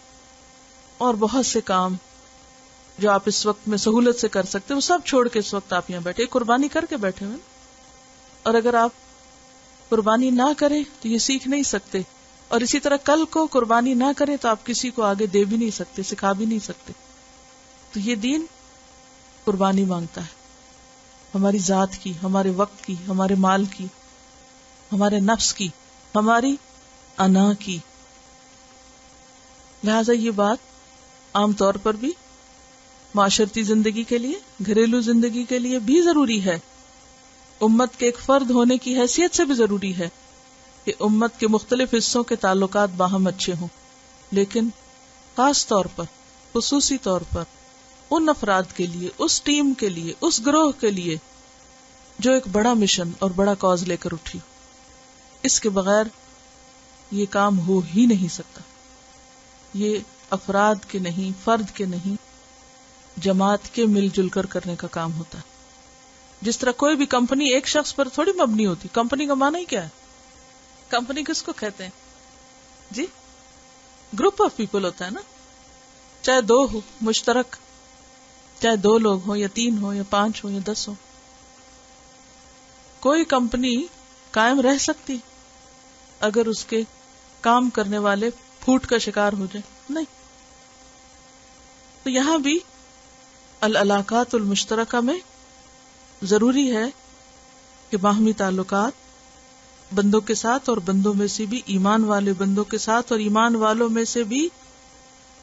اور بہت سے کام جو آپ اس وقت میں سہولت سے کر سکتے، وہ سب چھوڑ کے اس وقت آپ یہاں بیٹھے قربانی کر کے بیٹھے ہوئے. اور اگر آپ قربانی نہ کریں تو یہ سیکھ نہیں سکتے، اور اسی طرح کل کو قربانی نہ کریں تو آپ کسی کو آگے دے بھی نہیں سکتے، سکھا بھی نہیں سکتے. تو یہ دین قربانی مانگتا ہے، ہماری ذات کی، ہمارے وقت کی، ہمارے مال کی، ہمارے نفس کی، ہماری انا کی. لہذا یہ بات عام طور پر بھی معاشرتی زندگی کے لیے، گھریلو زندگی کے لیے بھی ضروری ہے. امت کے ایک فرد ہونے کی حیثیت سے بھی ضروری ہے کہ امت کے مختلف حصوں کے تعلقات باہم اچھے ہوں، لیکن خاص طور پر، خصوصی طور پر ان افراد کے لیے، اس ٹیم کے لیے، اس گروہ کے لیے جو ایک بڑا مشن اور بڑا کاز لے کر اٹھی. اس کے بغیر یہ کام ہو ہی نہیں سکتا. یہ افراد کے نہیں، فرد کے نہیں، جماعت کے مل جل کر کرنے کا کام ہوتا ہے. جس طرح کوئی بھی کمپنی ایک شخص پر تھوڑی مبنی ہوتی. کمپنی کا معنی ہی کیا ہے؟ کمپنی کس کو کہتے ہیں جی؟ گروپ آف پیپل ہوتا ہے نا، چاہے دو ہو مشترک، چاہے 2 لوگ ہوں یا 3 ہوں یا 5 ہوں یا 10 ہوں. کوئی کمپنی قائم رہ سکتی اگر اس کے کام کرنے والے پھوٹ کا شکار ہو جائے؟ نہیں. تو یہاں بھی العلاقات المشترکہ میں ضروری ہے کہ باہمی تعلقات بندوں کے ساتھ، اور بندوں میں سے بھی ایمان والے بندوں کے ساتھ، اور ایمان والوں میں سے بھی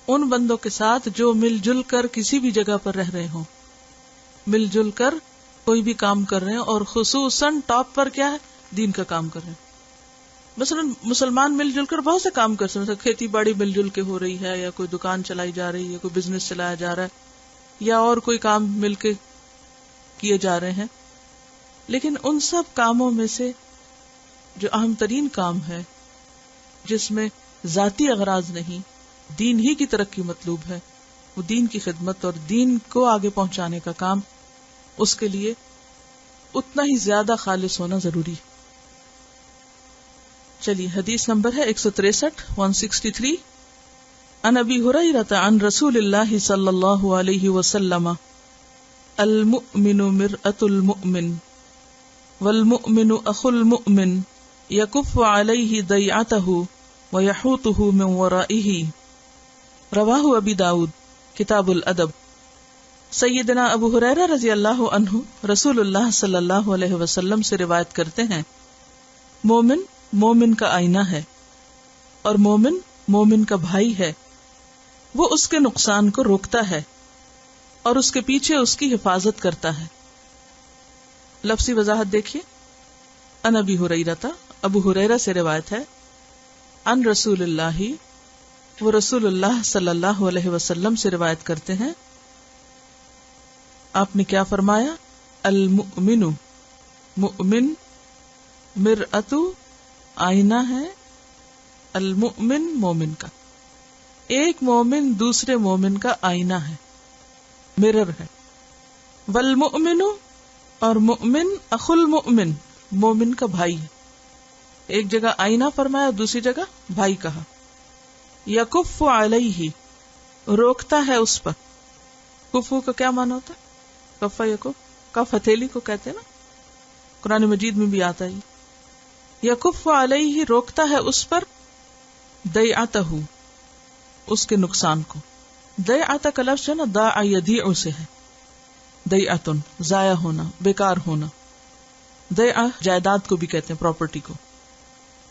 ان بندوں کے ساتھ جو مل جل کر کسی بھی جگہ پر رہ رہے ہوں، مل جل کر کوئی بھی کام کر رہے ہیں، اور خصوصاً ٹاپ پر کیا ہے؟ دین کا کام کر رہے ہیں. مثلا مسلمان مل جل کر بہت سے کام کر سکتے ہیں، کھیتی باڑی مل جل کے ہو رہی ہے، یا کوئی دکان چلائی جا رہی ہے، کوئی بزنس چلایا جا رہا ہے، یا اور کوئی کام مل کے کیے جا رہے ہیں. لیکن ان سب کاموں میں سے جو اہم ترین کام ہے، جس میں ذاتی اغراض نہیں، دین ہی کی ترقی مطلوب ہے، وہ دین کی خدمت اور دین کو آگے پہنچانے کا کام، اس کے لیے اتنا ہی زیادہ خالص ہونا ضروری. چلیے حدیث نمبر ہے 163 163. عن ابی ہریرہ عن رسول اللہ صلی اللہ علیہ وسلم المؤمن مرأة المؤمن والمؤمن اخو المؤمن یکف علیہ ضیعته ویحوطه من ورائہ. رواہ ابی داود کتاب الادب. سیدنا ابو ہریرہ رضی اللہ عنہ رسول اللہ صلی اللہ علیہ وسلم سے روایت کرتے ہیں، مومن مومن کا آئینہ ہے، اور مومن مومن کا بھائی ہے. وہ اس کے نقصان کو روکتا ہے اور اس کے پیچھے اس کی حفاظت کرتا ہے. لفظی وضاحت دیکھیے. ان ابی ہریرہ، ابو ہریرہ سے روایت ہے عن رسول اللہ، وہ رسول اللہ صلی اللہ علیہ وسلم سے روایت کرتے ہیں، آپ نے کیا فرمایا؟ المؤمن، مؤمن مرأۃ آئینہ ہے، المؤمن مومن کا، ایک مومن دوسرے مومن کا آئینہ ہے، مرر ہے، والمؤمن اور مؤمن اخو المؤمن، مومن کا بھائی ہے، ایک جگہ آئینہ فرمایا دوسری جگہ بھائی کہا، یکف علیہ روکتا ہے اس پر، کفو کا کیا معنی ہوتا ہے؟ کفا یکف، کف ہتھیلی کو کہتے ہیں نا، قرآن مجید میں بھی آتا ہے، یکف علیہ روکتا ہے اس پر، دیعتہ اس کے نقصان کو، دیعتہ کا لفظ ہے نا داع یدیع سے ہے، دیعتن ضائع ہونا، بیکار ہونا، دیعہ جائیداد کو بھی کہتے ہیں، پراپرٹی کو،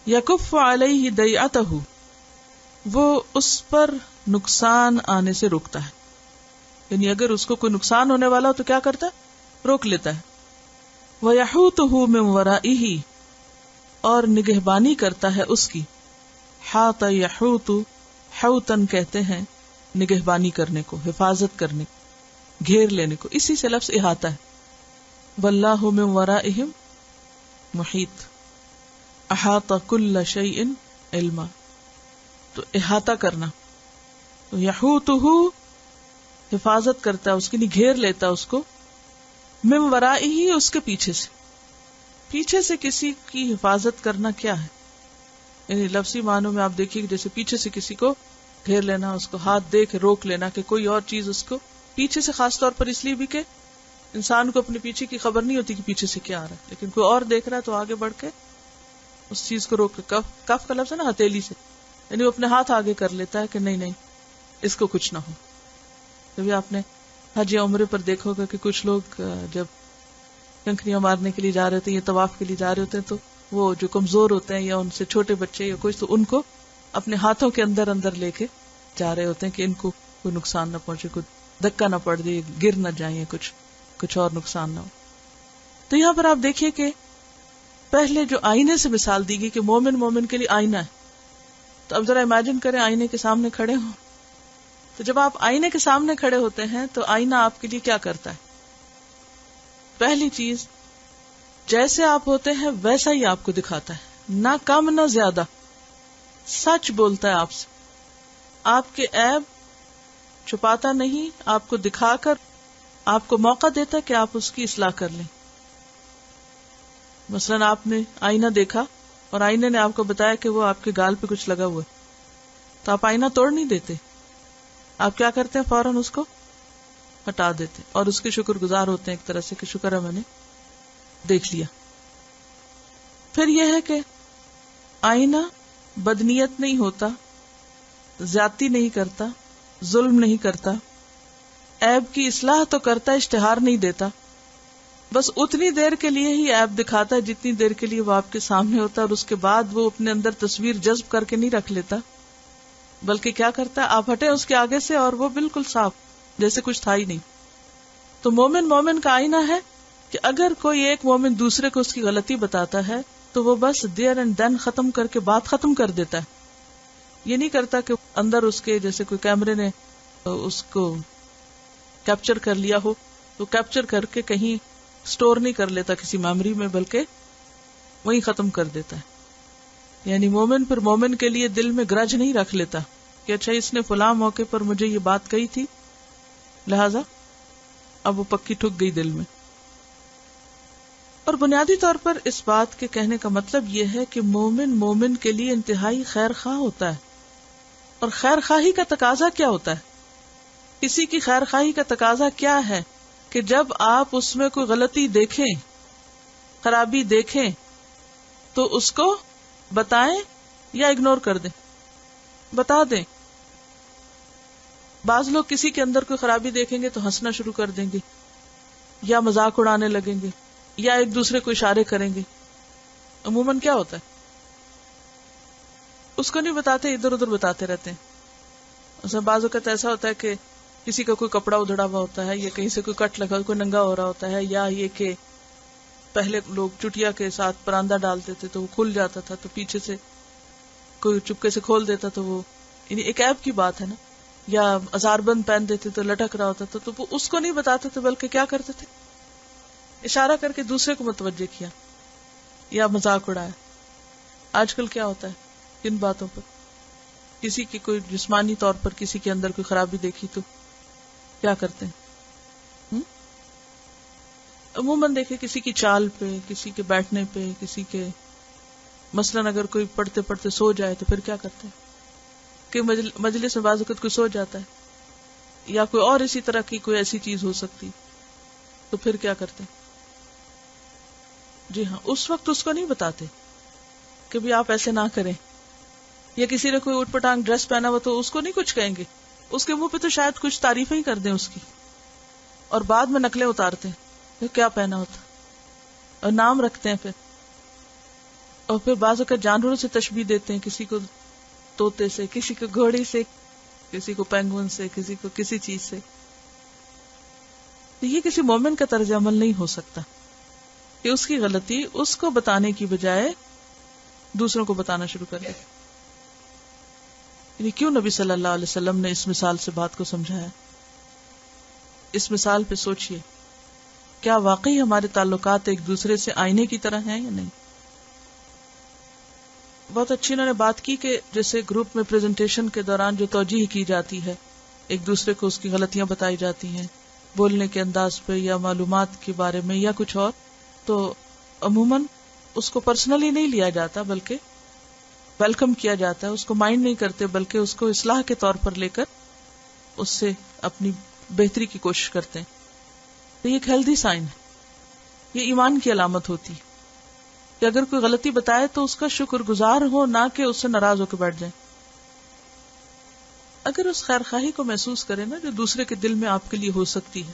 یکف علیہ دیعتہ وہ اس پر نقصان آنے سے روکتا ہے، یعنی اگر اس کو کوئی نقصان ہونے والا ہو تو کیا کرتا ہے؟ روک لیتا ہے، وَيَحُوتُهُ مِن وَرَائِهِ اور نگہبانی کرتا ہے اس کی، حاط یحوت حوتن کہتے ہیں نگہبانی کرنے کو، حفاظت کرنے کو، گھیر لینے کو، اسی سے لفظ احاطہ ہے، واللہ من ورائہم محیط، احاط کل شیء علما، تو احاطہ کرنا، تو یحوتہ حفاظت کرتا ہے اس کی، نہیں گھیر لیتا اس کو، من ورائہ اس کے پیچھے سے، پیچھے سے کسی کی حفاظت کرنا کیا ہے؟ یعنی لفظی معنوں میں آپ دیکھیے جیسے پیچھے سے کسی کو گھیر لینا، اس کو ہاتھ دے کے روک لینا کہ کوئی اور چیز اس کو پیچھے سے، خاص طور پر اس لیے بھی کہ انسان کو اپنے پیچھے کی خبر نہیں ہوتی کہ پیچھے سے کیا آ رہا ہے، لیکن کوئی اور دیکھ رہا ہے تو آگے بڑھ کے اس چیز کو روک کے، کف کا لفظ ہے نا ہتھیلی سے، یعنی وہ اپنے ہاتھ آگے کر لیتا ہے کہ نہیں نہیں اس کو کچھ نہ ہو۔ کبھی آپ نے حج یا عمرے پر دیکھا ہوگا کہ کچھ لوگ جب کنکریاں مارنے کے لیے جا رہے ہوتے ہیں یا طواف کے لیے جا رہے ہوتے ہیں تو وہ جو کمزور ہوتے ہیں یا ان سے چھوٹے بچے یا کچھ، تو ان کو اپنے ہاتھوں کے اندر اندر لے کے جا رہے ہوتے ہیں کہ ان کو کوئی نقصان نہ پہنچے، کوئی دھکا نہ پڑ جائے، گر نہ جائیں یا کچھ اور نقصان نہ ہو۔ تو یہاں پر آپ دیکھیے کہ پہلے جو آئینے سے مثال دی گئی کہ مومن مومن کے لیے آئینہ ہے، تو اب ذرا امیجن کریں آئینے کے سامنے کھڑے ہوں، تو جب آپ آئینے کے سامنے کھڑے ہوتے ہیں تو آئینہ آپ کے لیے کیا کرتا ہے؟ پہلی چیز، جیسے آپ ہوتے ہیں ویسا ہی آپ کو دکھاتا ہے، نہ کم نہ زیادہ، سچ بولتا ہے آپ سے، آپ کے عیب چھپاتا نہیں، آپ کو دکھا کر آپ کو موقع دیتا ہے کہ آپ اس کی اصلاح کر لیں۔ مثلا آپ نے آئینہ دیکھا اور آئینے نے آپ کو بتایا کہ وہ آپ کے گال پہ کچھ لگا ہوا ہے، تو آپ آئینہ توڑ نہیں دیتے، آپ کیا کرتے ہیں؟ فوراً اس کو ہٹا دیتے اور اس کے شکر گزار ہوتے ہیں ایک طرح سے کہ شکر ہے میں نے دیکھ لیا۔ پھر یہ ہے کہ آئینہ بدنیت نہیں ہوتا، زیادتی نہیں کرتا، ظلم نہیں کرتا، عیب کی اصلاح تو کرتا، اشتہار نہیں دیتا، بس اتنی دیر کے لیے ہی عیب دکھاتا ہے جتنی دیر کے لیے وہ آپ کے سامنے ہوتا ہے، اور اس کے بعد وہ اپنے اندر تصویر جذب کر کے نہیں رکھ لیتا، بلکہ کیا کرتا ہے؟ آپ ہٹے اس کے آگے سے اور وہ بالکل صاف جیسے کچھ تھا ہی نہیں۔ تو مومن مومن کا آئینہ ہے کہ اگر کوئی ایک مومن دوسرے کو اس کی غلطی بتاتا ہے تو وہ بس دیر اینڈ دین ختم کر کے بات ختم کر دیتا ہے، یہ نہیں کرتا کہ اندر اس کے جیسے کوئی کیمرے نے اس کو کیپچر کر لیا ہو تو کیپچر کر کے کہیں سٹور نہیں کر لیتا کسی میموری میں، بلکہ وہیں ختم کر دیتا ہے۔ یعنی مومن پھر مومن کے لیے دل میں گرج نہیں رکھ لیتا کہ اچھا اس نے فلاں موقع پر مجھے یہ بات کہی تھی، لہذا اب وہ پکی ٹھک گئی دل میں۔ اور بنیادی طور پر اس بات کے کہنے کا مطلب یہ ہے کہ مومن مومن کے لیے انتہائی خیر خواہ ہوتا ہے، اور خیر خواہی کا تقاضا کیا ہوتا ہے؟ کسی کی خیر خواہی کا تقاضا کیا ہے کہ جب آپ اس میں کوئی غلطی دیکھیں، خرابی دیکھیں تو اس کو بتائیں یا اگنور کر دیں؟ بتا دیں۔ بعض لوگ کسی کے اندر کوئی خرابی دیکھیں گے تو ہنسنا شروع کر دیں گے یا مذاق اڑانے لگیں گے یا ایک دوسرے کو اشارے کریں گے۔ عموماً کیا ہوتا ہے؟ اس کو نہیں بتاتے، ادھر ادھر بتاتے رہتے ہیں۔ اس میں بعض اوقات ایسا ہوتا ہے کہ کسی کا کوئی کپڑا ادھڑا ہوا ہوتا ہے یا کہیں سے کوئی کٹ لگا، کوئی ننگا ہو رہا ہوتا ہے، یا یہ کہ پہلے لوگ چٹیا کے ساتھ پراندہ ڈالتے تھے تو وہ کھل جاتا تھا تو پیچھے سے کوئی چپکے سے کھول دیتا تو وہ یعنی ایک عیب کی بات ہے نا، یا ازار بند پہن دیتے تو لٹک رہا ہوتا تو وہ اس کو نہیں بتاتے تھے، بلکہ کیا کرتے تھے، اشارہ کر کے دوسرے کو متوجہ کیا یا مذاق اڑایا. آج کل کیا ہوتا ہے کن باتوں پر، کسی کی کوئی جسمانی طور پر کسی کے اندر کوئی خرابی دیکھی تو کیا کرتے ہیں؟ عموماً دیکھیں کسی کی چال پہ، کسی کے بیٹھنے پہ، کسی کے مثلاً اگر کوئی پڑھتے پڑھتے سو جائے تو پھر کیا کرتے ہیں کہ مجلس میں بعض وقت کوئی سو جاتا ہے، یا کوئی اور اسی طرح کی کوئی ایسی چیز ہو سکتی تو پھر کیا کرتے ہیں؟ جی ہاں، اس وقت اس کو نہیں بتاتے کہ بھی آپ ایسے نہ کریں، یا کسی نے کوئی اوٹ پٹانگ ڈریس پہنا ہوا تو اس کو نہیں کچھ کہیں گے، اس کے منہ پہ تو شاید کچھ تعریفیں ہی کر دیں اس کی، اور بعد میں نقلیں اتارتے ہیں کیا پہنا ہوتا، اور نام رکھتے ہیں پھر، اور پھر بعض اوقات جانوروں سے تشبیہ دیتے ہیں، کسی کو طوطے سے، کسی کو گھوڑی سے، کسی کو پینگوئن سے، کسی کو کسی چیز سے. تو یہ کسی مومن کا طرز عمل نہیں ہو سکتا کہ اس کی غلطی اس کو بتانے کی بجائے دوسروں کو بتانا شروع کر دے. یعنی کیوں نبی صلی اللہ علیہ وسلم نے اس مثال سے بات کو سمجھایا؟ اس مثال پہ سوچئے، کیا واقعی ہمارے تعلقات ایک دوسرے سے آئینے کی طرح ہیں یا نہیں؟ بہت اچھی انہوں نے بات کی کہ جیسے گروپ میں پریزنٹیشن کے دوران جو توجیہ کی جاتی ہے، ایک دوسرے کو اس کی غلطیاں بتائی جاتی ہیں بولنے کے انداز پہ یا معلومات کے بارے میں یا کچھ اور، تو عموماً اس کو پرسنلی نہیں لیا جاتا بلکہ ویلکم کیا جاتا ہے، اس کو مائنڈ نہیں کرتے بلکہ اس کو اصلاح کے طور پر لے کر اس سے اپنی بہتری کی کوشش کرتے ہیں. تو یہ ایک ہیلدی سائن ہے، یہ ایمان کی علامت ہوتی ہے کہ اگر کوئی غلطی بتائے تو اس کا شکر گزار ہو، نہ کہ اس سے ناراض ہو کے بیٹھ جائے. اگر اس خیر خواہی کو محسوس کرے نا جو دوسرے کے دل میں آپ کے لیے ہو سکتی ہے،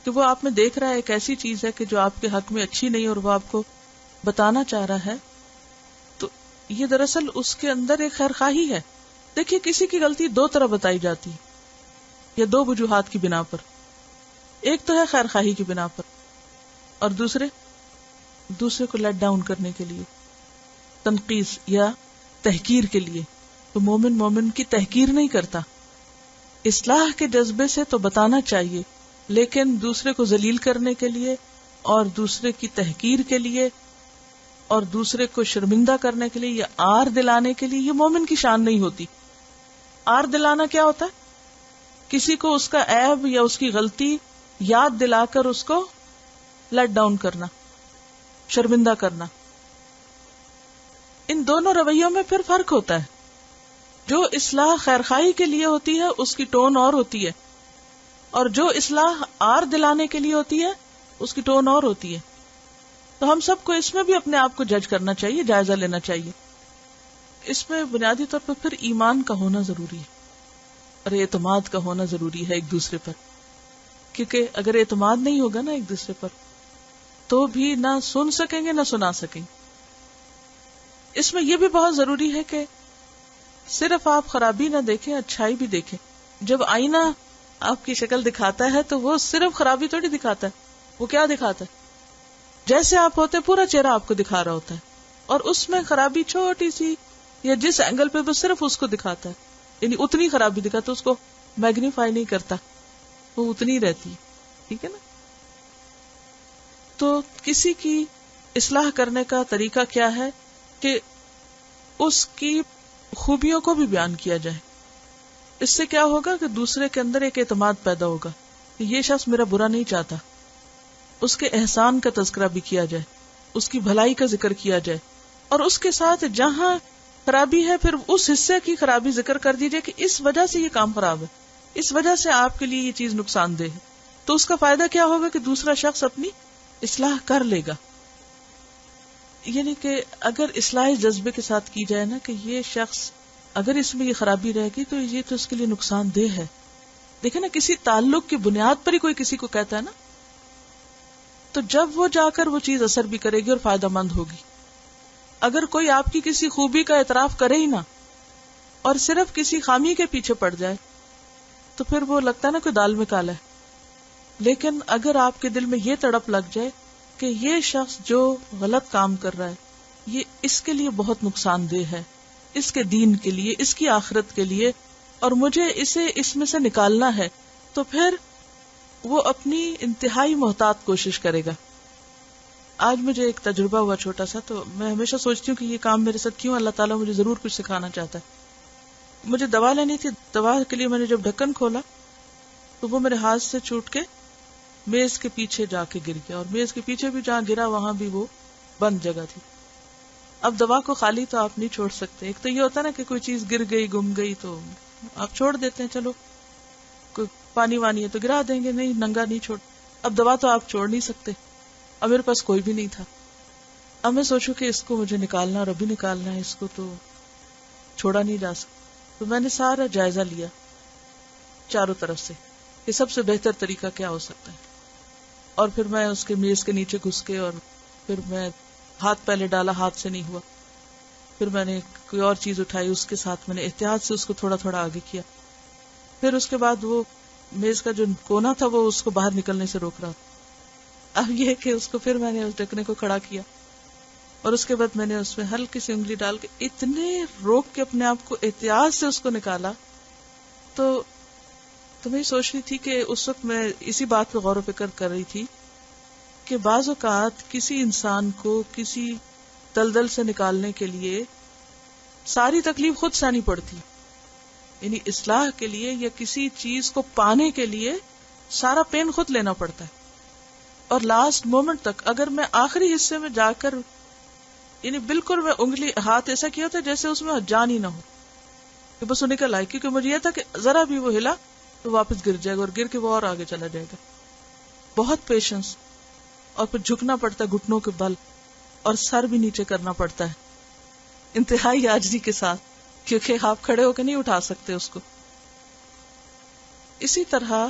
کہ وہ آپ میں دیکھ رہا ہے ایک ایسی چیز ہے کہ جو آپ کے حق میں اچھی نہیں اور وہ آپ کو بتانا چاہ رہا ہے، تو یہ دراصل اس کے اندر ایک خیر خواہی ہے. دیکھیے کسی کی غلطی دو طرح بتائی جاتی ہے یا دو وجوہات کی بنا پر، ایک تو ہے خیر خواہی کی بنا پر، اور دوسرے کو لیٹ ڈاؤن کرنے کے لیے، تنقیص یا تحقیر کے لیے. تو مومن کی تحقیر نہیں کرتا، اصلاح کے جذبے سے تو بتانا چاہیے، لیکن دوسرے کو ذلیل کرنے کے لیے اور دوسرے کی تحقیر کے لیے اور دوسرے کو شرمندہ کرنے کے لیے یا آر دلانے کے لیے یہ مومن کی شان نہیں ہوتی. آر دلانا کیا ہوتا ہے؟ کسی کو اس کا عیب یا اس کی غلطی یاد دلا کر اس کو لیٹ ڈاؤن کرنا، شرمندہ کرنا. ان دونوں رویوں میں پھر فرق ہوتا ہے. جو اصلاح خیرخواہی کے لیے ہوتی ہے اس کی ٹون اور ہوتی ہے، اور جو اصلاح آر دلانے کے لیے ہوتی ہے اس کی ٹون اور ہوتی ہے. تو ہم سب کو اس میں بھی اپنے آپ کو جج کرنا چاہیے، جائزہ لینا چاہیے. اس میں بنیادی طور پر پھر ایمان کا ہونا ضروری ہے اور اعتماد کا ہونا ضروری ہے ایک دوسرے پر، کیونکہ اگر اعتماد نہیں ہوگا نا ایک دوسرے پر تو بھی نہ سن سکیں گے نہ سنا سکیں گے. اس میں یہ بھی بہت ضروری ہے کہ صرف آپ خرابی نہ دیکھیں، اچھائی بھی دیکھیں. جب آئینہ آپ کی شکل دکھاتا ہے تو وہ صرف خرابی تھوڑی دکھاتا ہے، وہ کیا دکھاتا ہے؟ جیسے آپ ہوتے پورا چہرہ آپ کو دکھا رہا ہوتا ہے، اور اس میں خرابی چھوٹی سی یا جس اینگل پہ بس صرف اس کو دکھاتا ہے، یعنی اتنی خرابی دکھاتا، اس کو میگنیفائی نہیں کرتا، وہ اتنی رہتی ہے. ٹھیک ہے نا؟ تو کسی کی اصلاح کرنے کا طریقہ کیا ہے کہ اس کی خوبیوں کو بھی بیان کیا جائے. اس سے کیا ہوگا کہ دوسرے کے اندر ایک اعتماد پیدا ہوگا کہ یہ شخص میرا برا نہیں چاہتا. اس کے احسان کا تذکرہ بھی کیا جائے، اس کی بھلائی کا ذکر کیا جائے، اور اس کے ساتھ جہاں خرابی ہے پھر اس حصے کی خرابی ذکر کر دیجئے کہ اس وجہ سے یہ کام خراب ہے، اس وجہ سے آپ کے لیے یہ چیز نقصان دہ ہے. تو اس کا فائدہ کیا ہوگا کہ دوسرا شخص اپنی اصلاح کر لے گا. یعنی کہ اگر اصلاح جذبے کے ساتھ کی جائے نا کہ یہ شخص اگر اس میں یہ خرابی رہے گی تو یہ تو اس کے لیے نقصان دہ ہے. دیکھیں نا، کسی تعلق کی بنیاد پر ہی کوئی کسی کو کہتا ہے نا، تو جب وہ جا کر وہ چیز اثر بھی کرے گی اور فائدہ مند ہوگی. اگر کوئی آپ کی کسی خوبی کا اعتراف کرے ہی نہ اور صرف کسی خامی کے پیچھے پڑ جائے تو پھر وہ لگتا ہے نا کوئی دال میں کالا ہے. لیکن اگر آپ کے دل میں یہ تڑپ لگ جائے کہ یہ شخص جو غلط کام کر رہا ہے یہ اس کے لیے بہت نقصان دہ ہے، اس کے دین کے لیے، اس کی آخرت کے لیے، اور مجھے اسے اس میں سے نکالنا ہے، تو پھر وہ اپنی انتہائی محتاط کوشش کرے گا. آج مجھے ایک تجربہ ہوا چھوٹا سا، تو میں ہمیشہ سوچتی ہوں کہ یہ کام میرے ساتھ کیوں، اللہ تعالیٰ مجھے ضرور کچھ سکھانا چاہتا ہے. مجھے دوا لینی تھی، دوا کے لیے میں نے جب ڈھکن کھولا تو وہ میرے ہاتھ سے چھوٹ کے میز کے پیچھے جا کے گر گیا، اور میز کے پیچھے بھی جہاں گرا وہاں بھی وہ بند جگہ تھی. اب دوا کو خالی تو آپ نہیں چھوڑ سکتے. ایک تو یہ ہوتا نا کہ کوئی چیز گر گئی، گم گئی تو آپ چھوڑ دیتے ہیں، چلو کوئی پانی وانی ہے تو گرا دیں گے، نہیں ننگا نہیں چھوڑ. اب دوا تو آپ چھوڑ نہیں سکتے. اب میرے پاس کوئی بھی نہیں تھا. اب میں سوچوں کہ اس کو مجھے نکالنا اور ابھی نکالنا ہے، اس کو تو چھوڑا نہیں جا سکتا. تو میں نے سارا جائزہ لیا چاروں طرف سے کہ سب سے بہتر طریقہ کیا ہو سکتا ہے. اور پھر میں اس کے میز کے نیچے گھس کے، اور پھر میں ہاتھ پہلے ڈالا، ہاتھ سے نہیں ہوا. پھر میں نے کوئی اور چیز اٹھائی، اس کے ساتھ میں نے احتیاط سے اس کو تھوڑا تھوڑا آگے کیا. پھر اس کے بعد وہ میز کا جو کونا تھا وہ اس کو باہر نکلنے سے روک رہا تھا. اب یہ کہ اس کو پھر میں نے اس ڈھکنے کو کھڑا کیا، اور اس کے بعد میں نے اس میں ہلکی سی انگلی ڈال کے اتنے روک کے اپنے آپ کو احتیاط سے اس کو نکالا. تو میں سوچ رہی تھی کہ اس وقت میں اسی بات پہ غور و فکر کر رہی تھی کہ بعض اوقات کسی انسان کو کسی دلدل سے نکالنے کے لیے ساری تکلیف خود سہنی پڑتی، یعنی اصلاح کے لیے یا کسی چیز کو پانے کے لیے سارا پین خود لینا پڑتا ہے. اور لاسٹ مومنٹ تک اگر میں آخری حصے میں جا کر، یعنی بالکل میں انگلی ہاتھ ایسا کیا ہوتا ہے جیسے اس میں جان ہی نہ ہو، کہ بس وہ نکل آئے، کیونکہ مجھے یہ تھا کہ ذرا بھی وہ ہلا تو واپس گر جائے گا، اور گر کے وہ اور آگے چلا جائے گا. بہت پیشنس، اور پھر جھکنا پڑتا ہے گھٹنوں کے بل، اور سر بھی نیچے کرنا پڑتا ہے انتہائی عاجزی کے ساتھ، کیونکہ آپ کھڑے ہو کے نہیں اٹھا سکتے اس کو. اسی طرح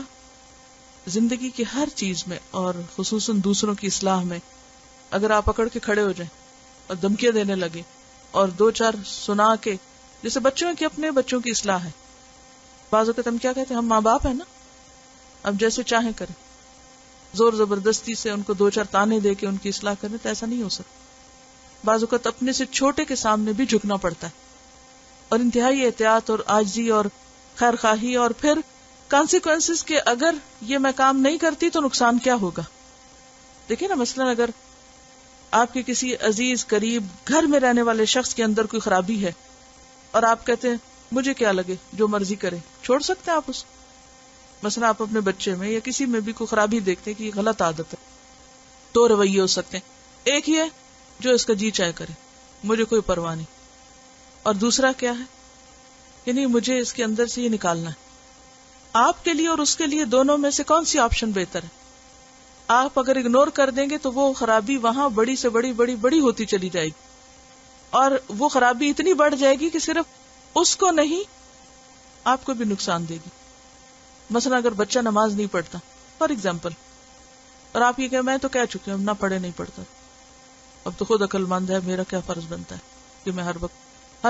زندگی کی ہر چیز میں، اور خصوصاً دوسروں کی اصلاح میں، اگر آپ پکڑ کے کھڑے ہو جائیں اور دھمکیاں دینے لگے اور دو چار سنا کے، جیسے بچوں کی اپنے بچوں کی اصلاح ہے، بعض اوقات ہم کیا کہتے ہیں، ہم ماں باپ ہیں نا، اب جیسے چاہیں کریں، زور زبردستی سے ان کو دو چار تانے دے کے ان کی اصلاح کریں تو ایسا نہیں ہو سکتا. بعض اوقات اپنے سے چھوٹے کے سامنے بھی جھکنا پڑتا ہے، اور انتہائی احتیاط اور عاجزی اور خیر خواہی، اور پھر کانسیکوینسز کہ اگر یہ میں کام نہیں کرتی تو نقصان کیا ہوگا. دیکھیں نا، مثلا اگر آپ کے کسی عزیز قریب گھر میں رہنے والے شخص کے اندر کوئی خرابی ہے اور آپ کہتے ہیں مجھے کیا لگے، جو مرضی کرے، چھوڑ سکتے ہیں آپ اس کو؟ مثلا آپ اپنے بچے میں یا کسی میں بھی کوئی خرابی دیکھتے ہیں کہ یہ غلط عادت ہے، دو رویے ہو سکتے ہیں. ایک یہ جو اس کا جی چاہے کرے، مجھے کوئی پرواہ نہیں، اور دوسرا کیا ہے، یعنی مجھے اس کے اندر سے یہ نکالنا ہے. آپ کے لیے اور اس کے لیے دونوں میں سے کون سی آپشن بہتر ہے؟ آپ اگر اگنور کر دیں گے تو وہ خرابی وہاں بڑی سے بڑی بڑی بڑی ہوتی چلی جائے گی، اور وہ خرابی اتنی بڑھ جائے گی کہ صرف اس کو نہیں آپ کو بھی نقصان دے گی. مثلا اگر بچہ نماز نہیں پڑھتا فار ایگزامپل، اور آپ یہ کہ میں تو کہہ چکی ہوں نہ پڑھے نہیں پڑھتا، اب تو خود عقل مند ہے، میرا کیا فرض بنتا ہے کہ میں ہر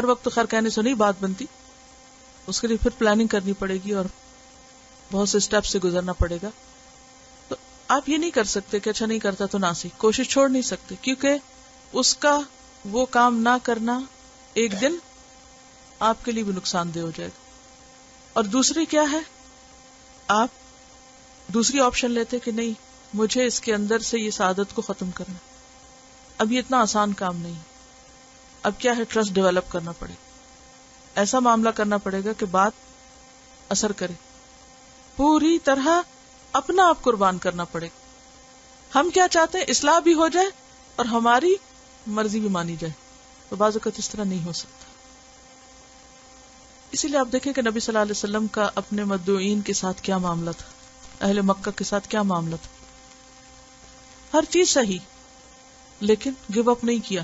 وقت تو خیر کہنے سے نہیں بات بنتی، اس کے لیے پھر پلاننگ کرنی پڑے گی اور بہت سے سٹیپ سے گزرنا پڑے گا. تو آپ یہ نہیں کر سکتے کہ اچھا نہیں کرتا تو نہ سیکھ، کوشش چھوڑ نہیں سکتے، کیونکہ اس کا وہ کام نہ کرنا ایک دن آپ کے لیے بھی نقصان دہ ہو جائے گا. اور دوسری کیا ہے، آپ دوسری آپشن لیتے کہ نہیں، مجھے اس کے اندر سے اس عادت کو ختم کرنا. اب یہ اتنا آسان کام نہیں، اب کیا ہے، ٹرسٹ ڈیولپ کرنا پڑے گا، ایسا معاملہ کرنا پڑے گا کہ بات اثر کرے، پوری طرح اپنا آپ قربان کرنا پڑے گا. ہم کیا چاہتے ہیں، اصلاح بھی ہو جائے اور ہماری مرضی بھی مانی جائے، تو بعض اوقات اس طرح نہیں ہو سکتا. اسی لیے آپ دیکھیں کہ نبی صلی اللہ علیہ وسلم کا اپنے مدعوین کے ساتھ کیا معاملہ تھا، اہل مکہ کے ساتھ کیا معاملہ تھا. ہر چیز صحیح، لیکن گیو اپ نہیں کیا،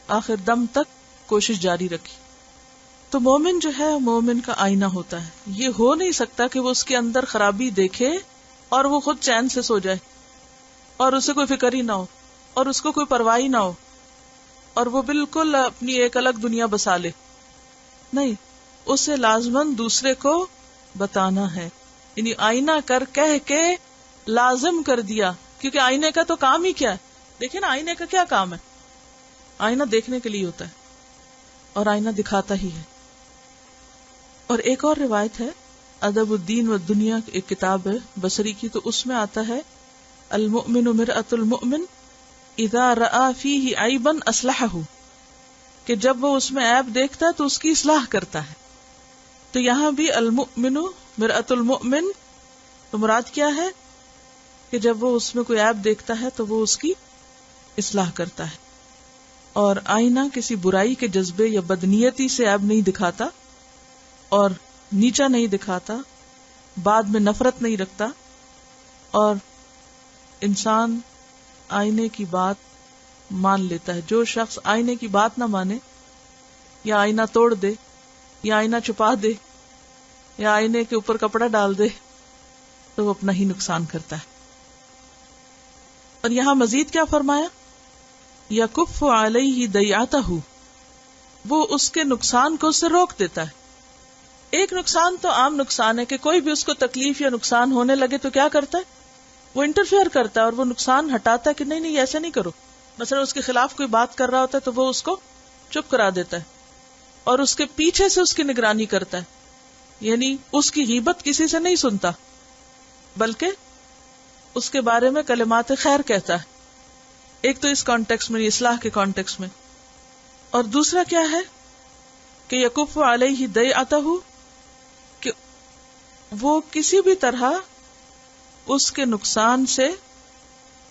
آخر دم تک کوشش جاری رکھی. تو مومن جو ہے، مومن کا آئینہ ہوتا ہے. یہ ہو نہیں سکتا کہ وہ اس کے اندر خرابی دیکھے اور وہ خود چین سے سو جائے اور اسے کوئی فکر ہی نہ ہو اور اس کو کوئی پرواہ ہی نہ ہو اور وہ بالکل اپنی ایک الگ دنیا بسا لے. نہیں، اسے لازماً دوسرے کو بتانا ہے، یعنی آئینہ کر کہہ کے لازم کر دیا، کیونکہ آئینے کا تو کام ہی کیا ہے. دیکھیں نا، آئینے کا کیا کام ہے، آئینہ دیکھنے کے لیے ہوتا ہے. اور آئینہ دکھاتا ہی ہے. اور ایک اور روایت ہے ادب الدین و دنیا ایک کتاب ہے بصری کی، تو اس میں آتا ہے المؤمن مرآۃ المؤمن اذا رأى فیہ عیبا اصلحہ، کہ جب وہ اس میں عیب دیکھتا ہے تو اس کی اصلاح کرتا ہے. تو یہاں بھی المؤمن مرآۃ المؤمن، تو مراد کیا ہے کہ جب وہ اس میں کوئی عیب دیکھتا ہے تو وہ اس کی اصلاح کرتا ہے. اور آئینہ کسی برائی کے جذبے یا بدنیتی سے عیب نہیں دکھاتا اور نیچا نہیں دکھاتا، بعد میں نفرت نہیں رکھتا. اور انسان آئینے کی بات مان لیتا ہے. جو شخص آئینے کی بات نہ مانے، یا آئینہ توڑ دے، یا آئینہ چھپا دے، یا آئینے کے اوپر کپڑا ڈال دے، تو وہ اپنا ہی نقصان کرتا ہے. اور یہاں مزید کیا فرمایا؟ یکف علیہ دیعتہ، وہ اس کے نقصان کو اس سے روک دیتا ہے. ایک نقصان تو عام نقصان ہے کہ کوئی بھی اس کو تکلیف یا نقصان ہونے لگے تو کیا کرتا ہے؟ وہ انٹرفیئر کرتا ہے اور وہ نقصان ہٹاتا ہے کہ نہیں نہیں ایسے نہیں کرو. مثلا اس کے خلاف کوئی بات کر رہا ہوتا ہے تو وہ اس کو چپ کرا دیتا ہے اور اس کے پیچھے سے اس کی نگرانی کرتا ہے. یعنی اس کی غیبت کسی سے نہیں سنتا بلکہ اس کے بارے میں کلمات خیر کہتا ہے. ایک تو اس کانٹیکس میں، اصلاح کے کانٹیکس میں. اور دوسرا کیا ہے کہ یکف علیہ دیعتہ، کہ وہ کسی بھی طرح اس کے نقصان سے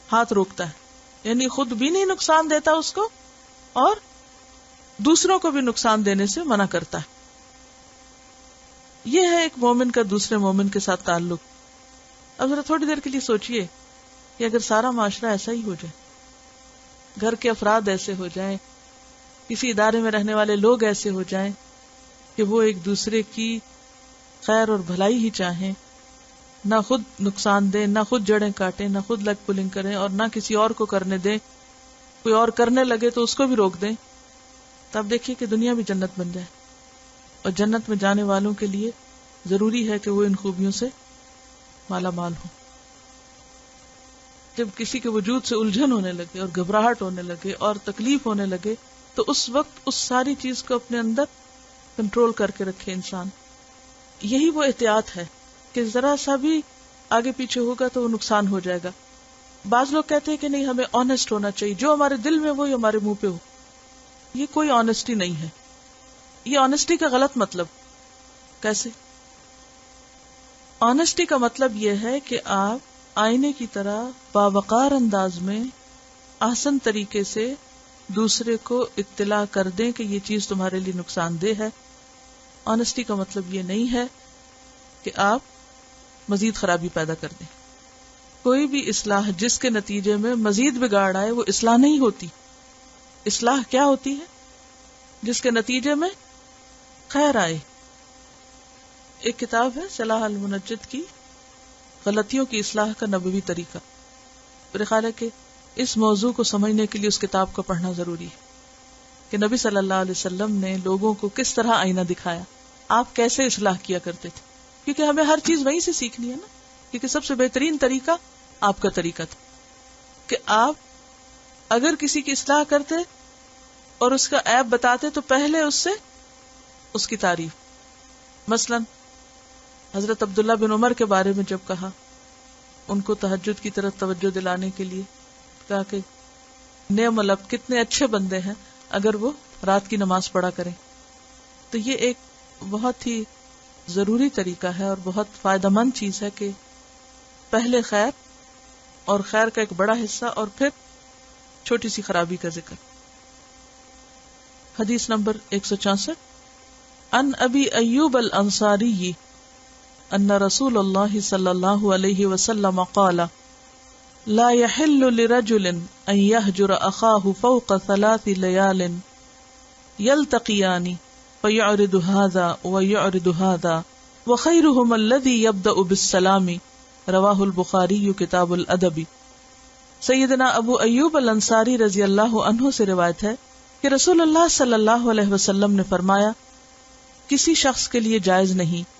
ہاتھ روکتا ہے. یعنی خود بھی نہیں نقصان دیتا اس کو اور دوسروں کو بھی نقصان دینے سے منع کرتا ہے. یہ ہے ایک مومن کا دوسرے مومن کے ساتھ تعلق. اب ذرا تھوڑی دیر کے لیے سوچئے کہ اگر سارا معاشرہ ایسا ہی ہو جائے، گھر کے افراد ایسے ہو جائیں، کسی ادارے میں رہنے والے لوگ ایسے ہو جائیں کہ وہ ایک دوسرے کی خیر اور بھلائی ہی چاہیں، نہ خود نقصان دیں، نہ خود جڑیں کاٹیں، نہ خود لیگ پولنگ کریں، اور نہ کسی اور کو کرنے دیں. کوئی اور کرنے لگے تو اس کو بھی روک دیں. تب دیکھیے کہ دنیا بھی جنت بن جائے. اور جنت میں جانے والوں کے لیے ضروری ہے کہ وہ ان خوبیوں سے مالا مال ہو. جب کسی کے وجود سے الجھن ہونے لگے اور گھبراہٹ ہونے لگے اور تکلیف ہونے لگے تو اس وقت اس ساری چیز کو اپنے اندر کنٹرول کر کے رکھے انسان. یہی وہ احتیاط ہے کہ ذرا سا بھی آگے پیچھے ہوگا تو وہ نقصان ہو جائے گا. بعض لوگ کہتے ہیں کہ نہیں، ہمیں آنےسٹ ہونا چاہیے، جو ہمارے دل میں وہ ہمارے منہ پہ ہو. یہ کوئی آنےسٹی نہیں ہے. یہ آنےسٹی کا غلط مطلب. کیسے؟ آنےسٹی کا مطلب یہ ہے کہ آپ آئینے کی طرح باوقار انداز میں احسن طریقے سے دوسرے کو اطلاع کر دیں کہ یہ چیز تمہارے لیے نقصان دہ ہے. آنےسٹی کا مطلب یہ نہیں ہے کہ آپ مزید خرابی پیدا کر دیں. کوئی بھی اصلاح جس کے نتیجے میں مزید بگاڑ آئے وہ اصلاح نہیں ہوتی. اصلاح کیا ہوتی ہے؟ جس کے نتیجے میں خیر آئے. ایک کتاب ہے صلاح المنجد کی، غلطیوں کی اصلاح کا نبوی طریقہ. میرے خیال ہے کہ اس موضوع کو سمجھنے کے لیے اس کتاب کو پڑھنا ضروری ہے کہ نبی صلی اللہ علیہ وسلم نے لوگوں کو کس طرح آئینہ دکھایا، آپ کیسے اصلاح کیا کرتے تھے. کیونکہ ہمیں ہر چیز وہیں سے سیکھنی ہے نا. کیونکہ سب سے بہترین طریقہ آپ کا طریقہ تھا کہ آپ اگر کسی کی اصلاح کرتے اور اس کا عیب بتاتے تو پہلے اس سے اس کی تعریف. مثلا حضرت عبداللہ بن عمر کے بارے میں جب کہا، ان کو تہجد کی طرف توجہ دلانے کے لیے کہا کہ نعم العبد، کتنے اچھے بندے ہیں اگر وہ رات کی نماز پڑھا کریں. تو یہ ایک بہت ہی ضروری طریقہ ہے اور بہت فائدہ مند چیز ہے کہ پہلے خیر اور خیر کا ایک بڑا حصہ اور پھر چھوٹی سی خرابی کا ذکر. حدیث نمبر 164 ان ابی ایوب الانصاری ان رسول اللہ صلی اللہ علیہ وسلم قال لا يحل لرجل ان يهجر اخاه فوق 3 ليال يلتقيان فيعرض هذا ويعرض هذا وخيرهم الذي يبدأ بالسلام. رواہ البخاری کتاب الادب. سیدنا ابو ایوب الانصاری رضی اللہ عنہ سے روایت ہے کہ رسول اللہ صلی اللہ علیہ وسلم نے فرمایا، کسی شخص کے لیے جائز نہیں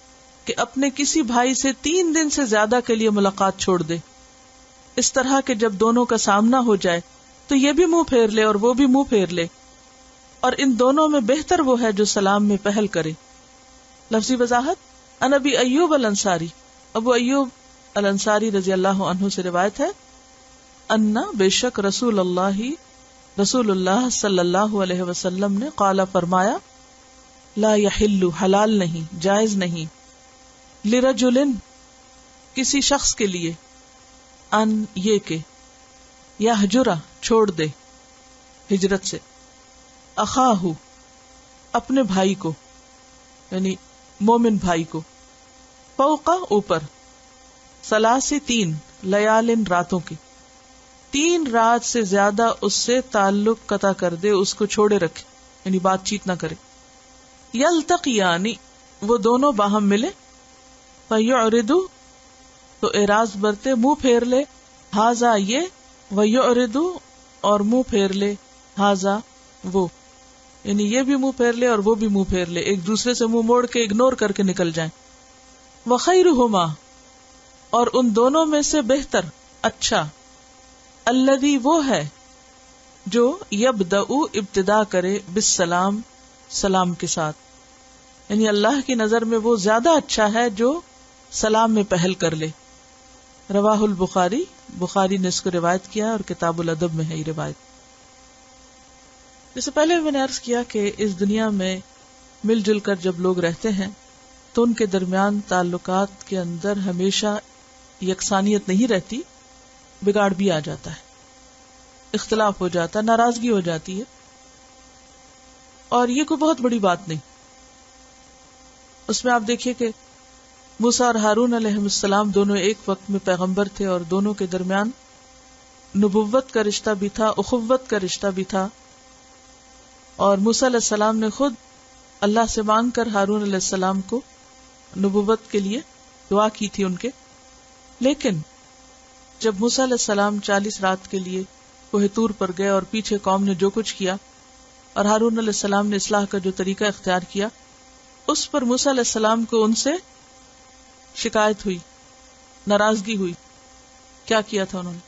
کہ اپنے کسی بھائی سے 3 دن سے زیادہ کے لیے ملاقات چھوڑ دے، اس طرح کہ جب دونوں کا سامنا ہو جائے تو یہ بھی منہ پھیر لے اور وہ بھی منہ پھیر لے. اور ان دونوں میں بہتر وہ ہے جو سلام میں پہل کرے. لفظی وضاحت، ان ابی ایوب الانصاری، ابو ایوب الانصاری رضی اللہ عنہ سے روایت ہے، ان بے شک رسول اللہ صلی اللہ علیہ وسلم نے قال فرمایا، لا یحل حلال نہیں، جائز نہیں، لرجل کسی شخص کے لیے، ان یہ کہ یہجرا چھوڑ دے ہجرت سے، اخاہ اپنے بھائی کو، یعنی مومن بھائی کو، فوق اوپر، ثلاث تین لیالن راتوں کی، 3 رات سے زیادہ اس سے تعلق قطع کر دے، اس کو چھوڑے رکھے، یعنی بات چیت نہ کرے. یلتقیانی وہ دونوں باہم ملے، فیعرض تو اعراض برتے، منہ پھیر لے، ہاذا یہ، ویعرض اور منہ پھیر لے، ہاذا وہ، یعنی یہ بھی منہ پھیر لے اور وہ بھی منہ پھیر لے، ایک دوسرے سے منہ موڑ کے اگنور کر کے نکل جائیں. وخیرہما اور ان دونوں میں سے بہتر، اچھا، الذی وہ ہے جو یبدأ ابتدا کرے بالسلام، سلام کے ساتھ، یعنی اللہ کی نظر میں وہ زیادہ اچھا ہے جو سلام میں پہل کر لے. رواہ البخاری، بخاری نے اس کو روایت کیا اور کتاب الادب میں ہے یہ روایت. جیسے پہلے میں نے عرض کیا کہ اس دنیا میں مل جل کر جب لوگ رہتے ہیں تو ان کے درمیان تعلقات کے اندر ہمیشہ یکسانیت نہیں رہتی، بگاڑ بھی آ جاتا ہے، اختلاف ہو جاتا ہے، ناراضگی ہو جاتی ہے، اور یہ کوئی بہت بڑی بات نہیں. اس میں آپ دیکھیے کہ موسیٰ اور ہارون علیہ السلام دونوں ایک وقت میں پیغمبر تھے اور دونوں کے درمیان نبوت کا رشتہ بھی تھا، اخوت کا رشتہ بھی تھا، اور موسیٰ علیہ السلام نے خود اللہ سے مانگ کر ہارون علیہ السلام کو نبوت کے لیے دعا کی تھی ان کے. لیکن جب موسیٰ علیہ السلام 40 رات کے لیے کوہ طور پر گئے اور پیچھے قوم نے جو کچھ کیا اور ہارون علیہ السلام نے اصلاح کا جو طریقہ اختیار کیا، اس پر موسیٰ علیہ السلام کو ان سے شکایت ہوئی، ناراضگی ہوئی. کیا کیا تھا انہوں نے؟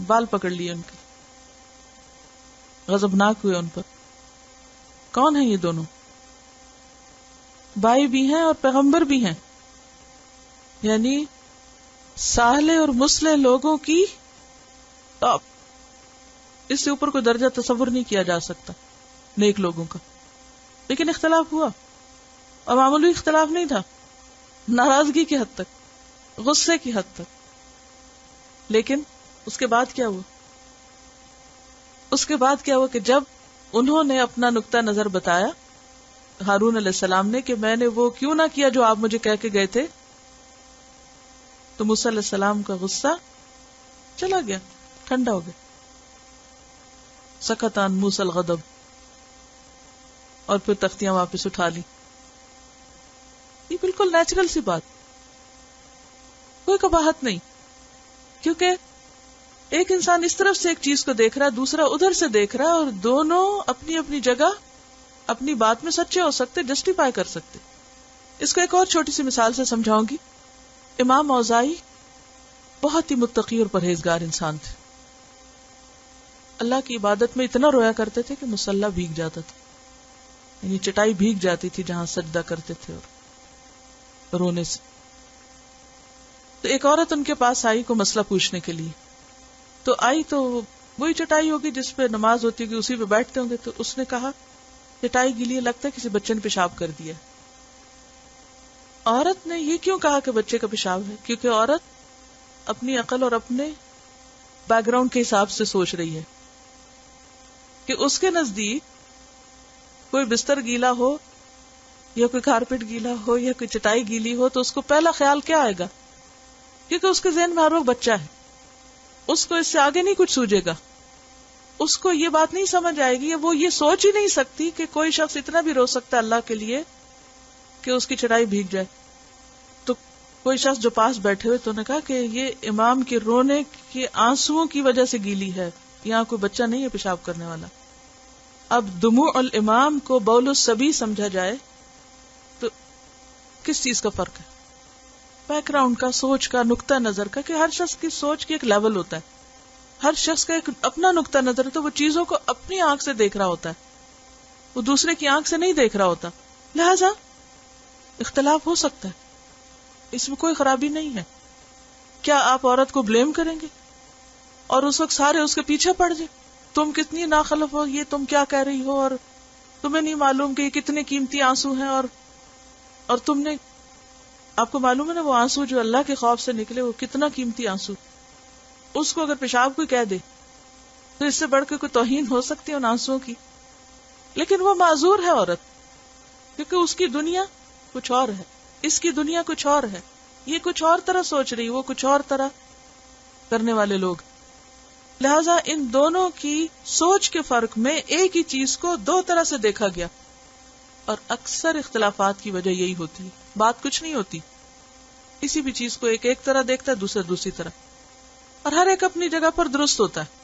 بال پکڑ لیے ان کے، غضبناک ہوئے ان پر. کون ہیں یہ دونوں؟ بھائی بھی ہیں اور پیغمبر بھی ہیں، یعنی صالح اور مصلح لوگوں کی ٹاپ، اس سے اوپر کوئی درجہ تصور نہیں کیا جا سکتا نیک لوگوں کا. لیکن اختلاف ہوا، اور معمولی اختلاف نہیں تھا، ناراضگی کی حد تک، غصے کی حد تک. لیکن اس کے بعد کیا ہوا؟ اس کے بعد کیا ہوا کہ جب انہوں نے اپنا نقطہ نظر بتایا ہارون علیہ السلام نے کہ میں نے وہ کیوں نہ کیا جو آپ مجھے کہہ کے گئے تھے، تو موسیٰ علیہ السلام کا غصہ چلا گیا، ٹھنڈا ہو گیا. سکت عن موسیٰ الغضب، اور پھر تختیاں واپس اٹھا لی. یہ بالکل نیچرل سی بات، کوئی قباحت نہیں، کیونکہ ایک انسان اس طرف سے ایک چیز کو دیکھ رہا ہے، دوسرا ادھر سے دیکھ رہا ہے، اور دونوں اپنی اپنی جگہ اپنی بات میں سچے ہو سکتے، جسٹیفائی کر سکتے. اس کو ایک اور چھوٹی سی مثال سے سمجھاؤں گی. امام اوزاعی بہت ہی متقی اور پرہیزگار انسان تھے. اللہ کی عبادت میں اتنا رویا کرتے تھے کہ مصلی بھیگ جاتا تھا، یعنی چٹائی بھیگ جاتی تھی جہاں سجدہ کرتے تھے اور رونے سے. تو ایک عورت ان کے پاس آئی کو مسئلہ پوچھنے کے لیے. تو آئی تو وہی چٹائی ہوگی جس پہ نماز ہوتی ہوگی، اسی پہ بیٹھتے ہوں گے. تو اس نے کہا چٹائی گیلی، لگتا ہے کسی بچے نے پیشاب کر دیا. عورت نے یہ کیوں کہا کہ بچے کا پیشاب ہے؟ کیونکہ عورت اپنی عقل اور اپنے بیک گراؤنڈ کے حساب سے سوچ رہی ہے کہ اس کے نزدیک کوئی بستر گیلا ہو یا کوئی کارپیٹ گیلا ہو یا کوئی چٹائی گیلی ہو تو اس کو پہلا خیال کیا آئے گا؟ کیونکہ اس کے ذہن میں ہر وقت بچہ ہے، اس کو اس سے آگے نہیں کچھ سوجے گا. اس کو یہ بات نہیں سمجھ آئے گی، وہ یہ سوچ ہی نہیں سکتی کہ کوئی شخص اتنا بھی رو سکتا ہے اللہ کے لیے کہ اس کی چٹائی بھیگ جائے. تو کوئی شخص جو پاس بیٹھے ہوئے تو انہوں نے کہا کہ یہ امام کے رونے کے آنسوؤں کی وجہ سے گیلی ہے، یہاں کوئی بچہ نہیں ہے پیشاب کرنے والا. اب دموع الامام کو بول الصبی سمجھا جائے تو کس چیز کا فرق ہے؟ بیک گراؤنڈ کا، سوچ کا، نقطہ نظر کا، کہ ہر شخص کی سوچ کی ایک لیول ہوتا ہے، ہر شخص کا ایک اپنا نقطہ نظر ہے، تو وہ چیزوں کو اپنی آنکھ سے دیکھ رہا ہوتا ہے، وہ دوسرے کی آنکھ سے نہیں دیکھ رہا ہوتا، لہذا اختلاف ہو سکتا ہے، اس میں کوئی خرابی نہیں ہے۔ کیا آپ عورت کو بلیم کریں گے اور اس وقت سارے اس کے پیچھے پڑ جائیں، تم کتنی ناخلف ہو، یہ تم کیا کہہ رہی ہو، اور تمہیں نہیں معلوم کہ یہ کتنے قیمتی آنسو ہیں، اور تم نے، آپ کو معلوم ہے نا وہ آنسو جو اللہ کے خوف سے نکلے وہ کتنا قیمتی آنسو، اس کو اگر پیشاب کوئی کہہ دے تو اس سے بڑھ کے کوئی توہین ہو سکتی ہے ان آنسوؤں کی؟ لیکن وہ معذور ہے عورت، کیونکہ اس کی دنیا کچھ اور ہے، اس کی دنیا کچھ اور ہے، یہ کچھ اور طرح سوچ رہی، وہ کچھ اور طرح کرنے والے لوگ، لہذا ان دونوں کی سوچ کے فرق میں ایک ہی چیز کو دو طرح سے دیکھا گیا، اور اکثر اختلافات کی وجہ یہی ہوتی ہے، بات کچھ نہیں ہوتی، کسی بھی چیز کو ایک طرح دیکھتا ہے، دوسرا دوسری طرح، اور ہر ایک اپنی جگہ پر درست ہوتا ہے۔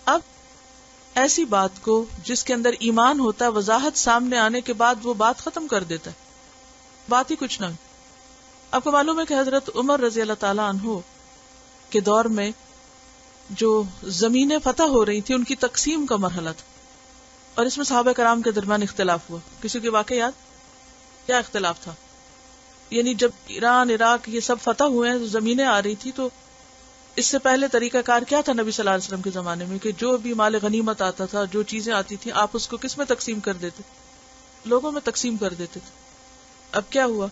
اب ایسی بات کو جس کے اندر ایمان ہوتا ہے، وضاحت سامنے آنے کے بعد وہ بات ختم کر دیتا ہے، بات ہی کچھ نہ ہوئی۔ آپ کو معلوم ہے کہ حضرت عمر رضی اللہ تعالی عنہ کے دور میں جو زمینیں فتح ہو رہی تھی ان کی تقسیم کا مرحلہ تھا، اور اس میں صحابہ کرام کے درمیان اختلاف ہوا۔ کسی کے واقع یاد کیا اختلاف تھا؟ یعنی جب ایران، عراق یہ سب فتح ہوئے ہیں، زمینیں آ رہی تھی، تو اس سے پہلے طریقہ کار کیا تھا نبی صلی اللہ علیہ وسلم کے زمانے میں، کہ جو بھی مال غنیمت آتا تھا، جو چیزیں آتی تھیں، آپ اس کو کس میں تقسیم کر دیتے؟ لوگوں میں تقسیم کر دیتے تھے۔ اب کیا ہوا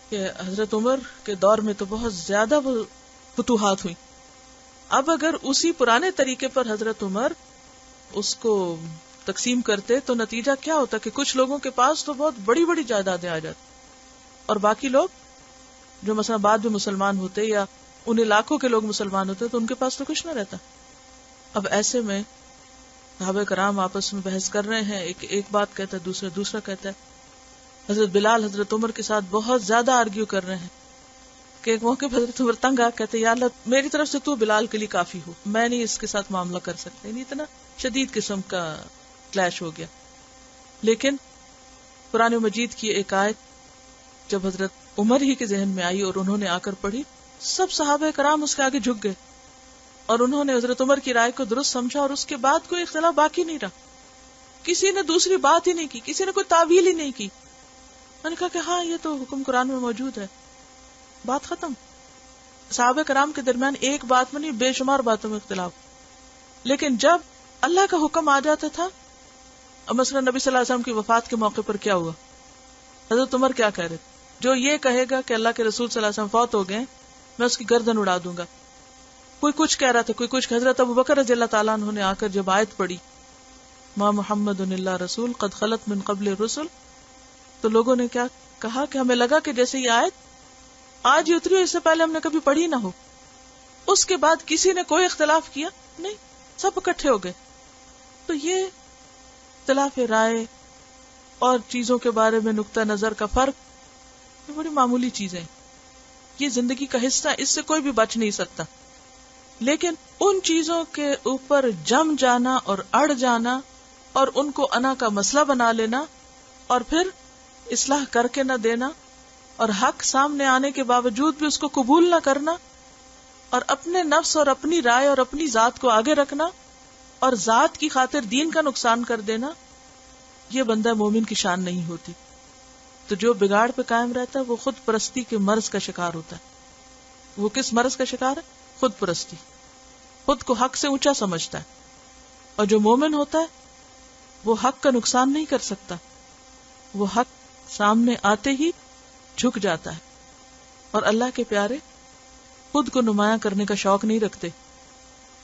کہ حضرت عمر کے دور میں تو بہت زیادہ وہ فتوحات ہوئی۔ اب اگر اسی پرانے طریقے پر حضرت عمر اس کو تقسیم کرتے تو نتیجہ کیا ہوتا کہ کچھ لوگوں کے پاس تو بہت بڑی بڑی جائیدادیں آ جاتی، اور باقی لوگ جو مثلا بعد میں مسلمان ہوتے یا ان علاقوں کے لوگ مسلمان ہوتے تو ان کے پاس تو کچھ نہ رہتا۔ اب ایسے میں صحابہ کرام آپس میں بحث کر رہے ہیں، ایک بات کہتا ہے، دوسرا کہتا ہے۔ حضرت بلال حضرت عمر کے ساتھ بہت زیادہ آرگیو کر رہے ہیں کہ ایک موقع پہ حضرت عمر تنگ آ کہتے یا اللہ میری طرف سے تو بلال کے لیے کافی ہو، میں نہیں اس کے ساتھ معاملہ کر سکتا، یعنی اتنا شدید قسم کا کلیش ہو گیا۔ لیکن قرآن مجید کی ایک آیت جب حضرت عمر ہی کے ذہن میں آئی اور انہوں نے آ کر پڑھی، سب صحابہ کرام اس کے آگے جھک گئے، اور انہوں نے حضرت عمر کی رائے کو درست سمجھا، اور اس کے بعد کوئی اختلاف باقی نہیں رہا، کسی نے دوسری بات ہی نہیں کی، کسی نے کوئی تعویل ہی نہیں کی، میں نے کہا کہ ہاں یہ تو حکم قرآن میں موجود ہے، بات ختم۔ صحابہ کرام کے درمیان ایک بات میں نہیں، بے شمار باتوں میں اختلاف، لیکن جب اللہ کا حکم آ جاتا تھا، مثلا نبی صلی اللہ علیہ وسلم کی وفات کے موقع پر کیا ہوا، حضرت عمر کیا کہہ رہے تھے، جو یہ کہے گا کہ اللہ کے رسول صلی اللہ علیہ وسلم فوت ہو گئے میں اس کی گردن اڑا دوں گا۔ کوئی کچھ کہہ رہا تھا، کوئی کچھ۔ حضرت ابو بکر رضی اللہ تعالیٰ عنہ نے آ کر جب آیت پڑھی ما محمد الا رسول قد خلت من قبل الرسل، تو لوگوں نے کیا کہا کہ ہمیں لگا کہ جیسے یہ آیت آج ہی اتری ہو، اس سے پہلے ہم نے کبھی پڑھی نہ ہو۔ اس کے بعد کسی نے کوئی اختلاف کیا نہیں، سب اکٹھے ہو گئے۔ تو یہ اختلاف رائے اور چیزوں کے بارے میں نقطہ نظر کا فرق، یہ بڑی معمولی چیزیں، یہ زندگی کا حصہ، اس سے کوئی بھی بچ نہیں سکتا۔ لیکن ان چیزوں کے اوپر جم جانا اور اڑ جانا اور ان کو انا کا مسئلہ بنا لینا اور پھر اصلاح کر کے نہ دینا اور حق سامنے آنے کے باوجود بھی اس کو قبول نہ کرنا اور اپنے نفس اور اپنی رائے اور اپنی ذات کو آگے رکھنا اور ذات کی خاطر دین کا نقصان کر دینا، یہ بندہ مومن کی شان نہیں ہوتی۔ تو جو بگاڑ پہ قائم رہتا ہے وہ خود پرستی کے مرض کا شکار ہوتا ہے۔ وہ کس مرض کا شکار ہے؟ خود پرستی، خود کو حق سے اونچا سمجھتا ہے۔ اور جو مومن ہوتا ہے وہ حق کا نقصان نہیں کر سکتا، وہ حق سامنے آتے ہی جھک جاتا ہے۔ اور اللہ کے پیارے خود کو نمایاں کرنے کا شوق نہیں رکھتے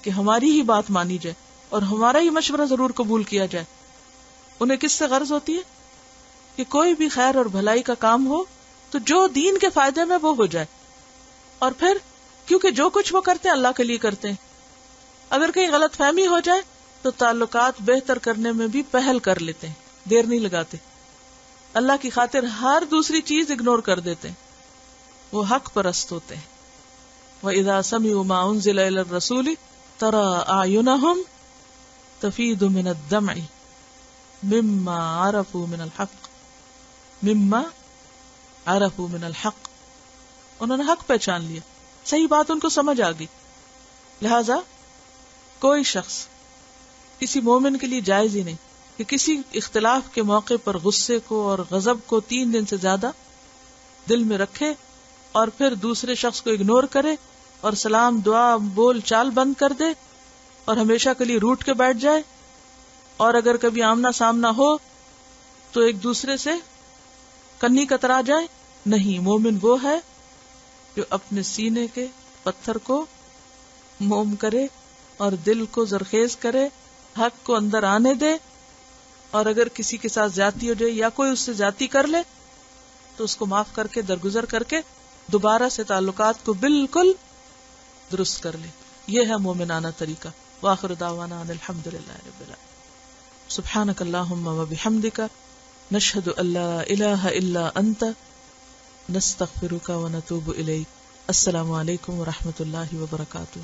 کہ ہماری ہی بات مانی جائے اور ہمارا ہی مشورہ ضرور قبول کیا جائے۔ انہیں کس سے غرض ہوتی ہے کہ کوئی بھی خیر اور بھلائی کا کام ہو تو جو دین کے فائدے میں وہ ہو جائے، اور پھر کیونکہ جو کچھ وہ کرتے ہیں اللہ کے لیے کرتے ہیں، اگر کہیں غلط فہمی ہو جائے تو تعلقات بہتر کرنے میں بھی پہل کر لیتے ہیں، دیر نہیں لگاتے، اللہ کی خاطر ہر دوسری چیز اگنور کر دیتے ہیں، وہ حق پرست ہوتے ہیں۔ وَإِذَا سَمِعُوا مَا أُنزِلَ إِلَى الرَّسُولِ تَرَىٰ أَعْيُنَهُمْ تَفِيضُ مِنَ الدَّمْعِ مِمَّا عَرَفُوا مِنَ الْحَقِّ، انہوں نے حق پہچان لیا، صحیح بات ان کو سمجھ آ گئی، لہذا کوئی شخص کسی مومن کے لیے جائز ہی نہیں کہ کسی اختلاف کے موقع پر غصے کو اور غضب کو 3 دن سے زیادہ دل میں رکھے اور پھر دوسرے شخص کو اگنور کرے اور سلام دعا بول چال بند کر دے اور ہمیشہ کے لیے روٹ کے بیٹھ جائے، اور اگر کبھی آمنا سامنا ہو تو ایک دوسرے سے کنی کترا جائے. نہیں، مومن وہ ہے جو اپنے سینے کے پتھر کو موم کرے اور دل کو زرخیز کرے، حق کو اندر آنے دے، اور اگر کسی کے ساتھ زیادتی ہو جائے یا کوئی اس سے زیادتی کر لے تو اس کو معاف کر کے درگزر کر کے دوبارہ سے تعلقات کو بالکل درست کر لے. یہ ہے مومنانہ طریقہ. وآخر دعوانا ان الحمدللہ رب العالمین. سبحانک اللہم وبحمدک نشہد ان لا الہ الا انت نستغفرک ونتوب الیک. السلام علیکم ورحمۃ اللہ وبرکاتہ.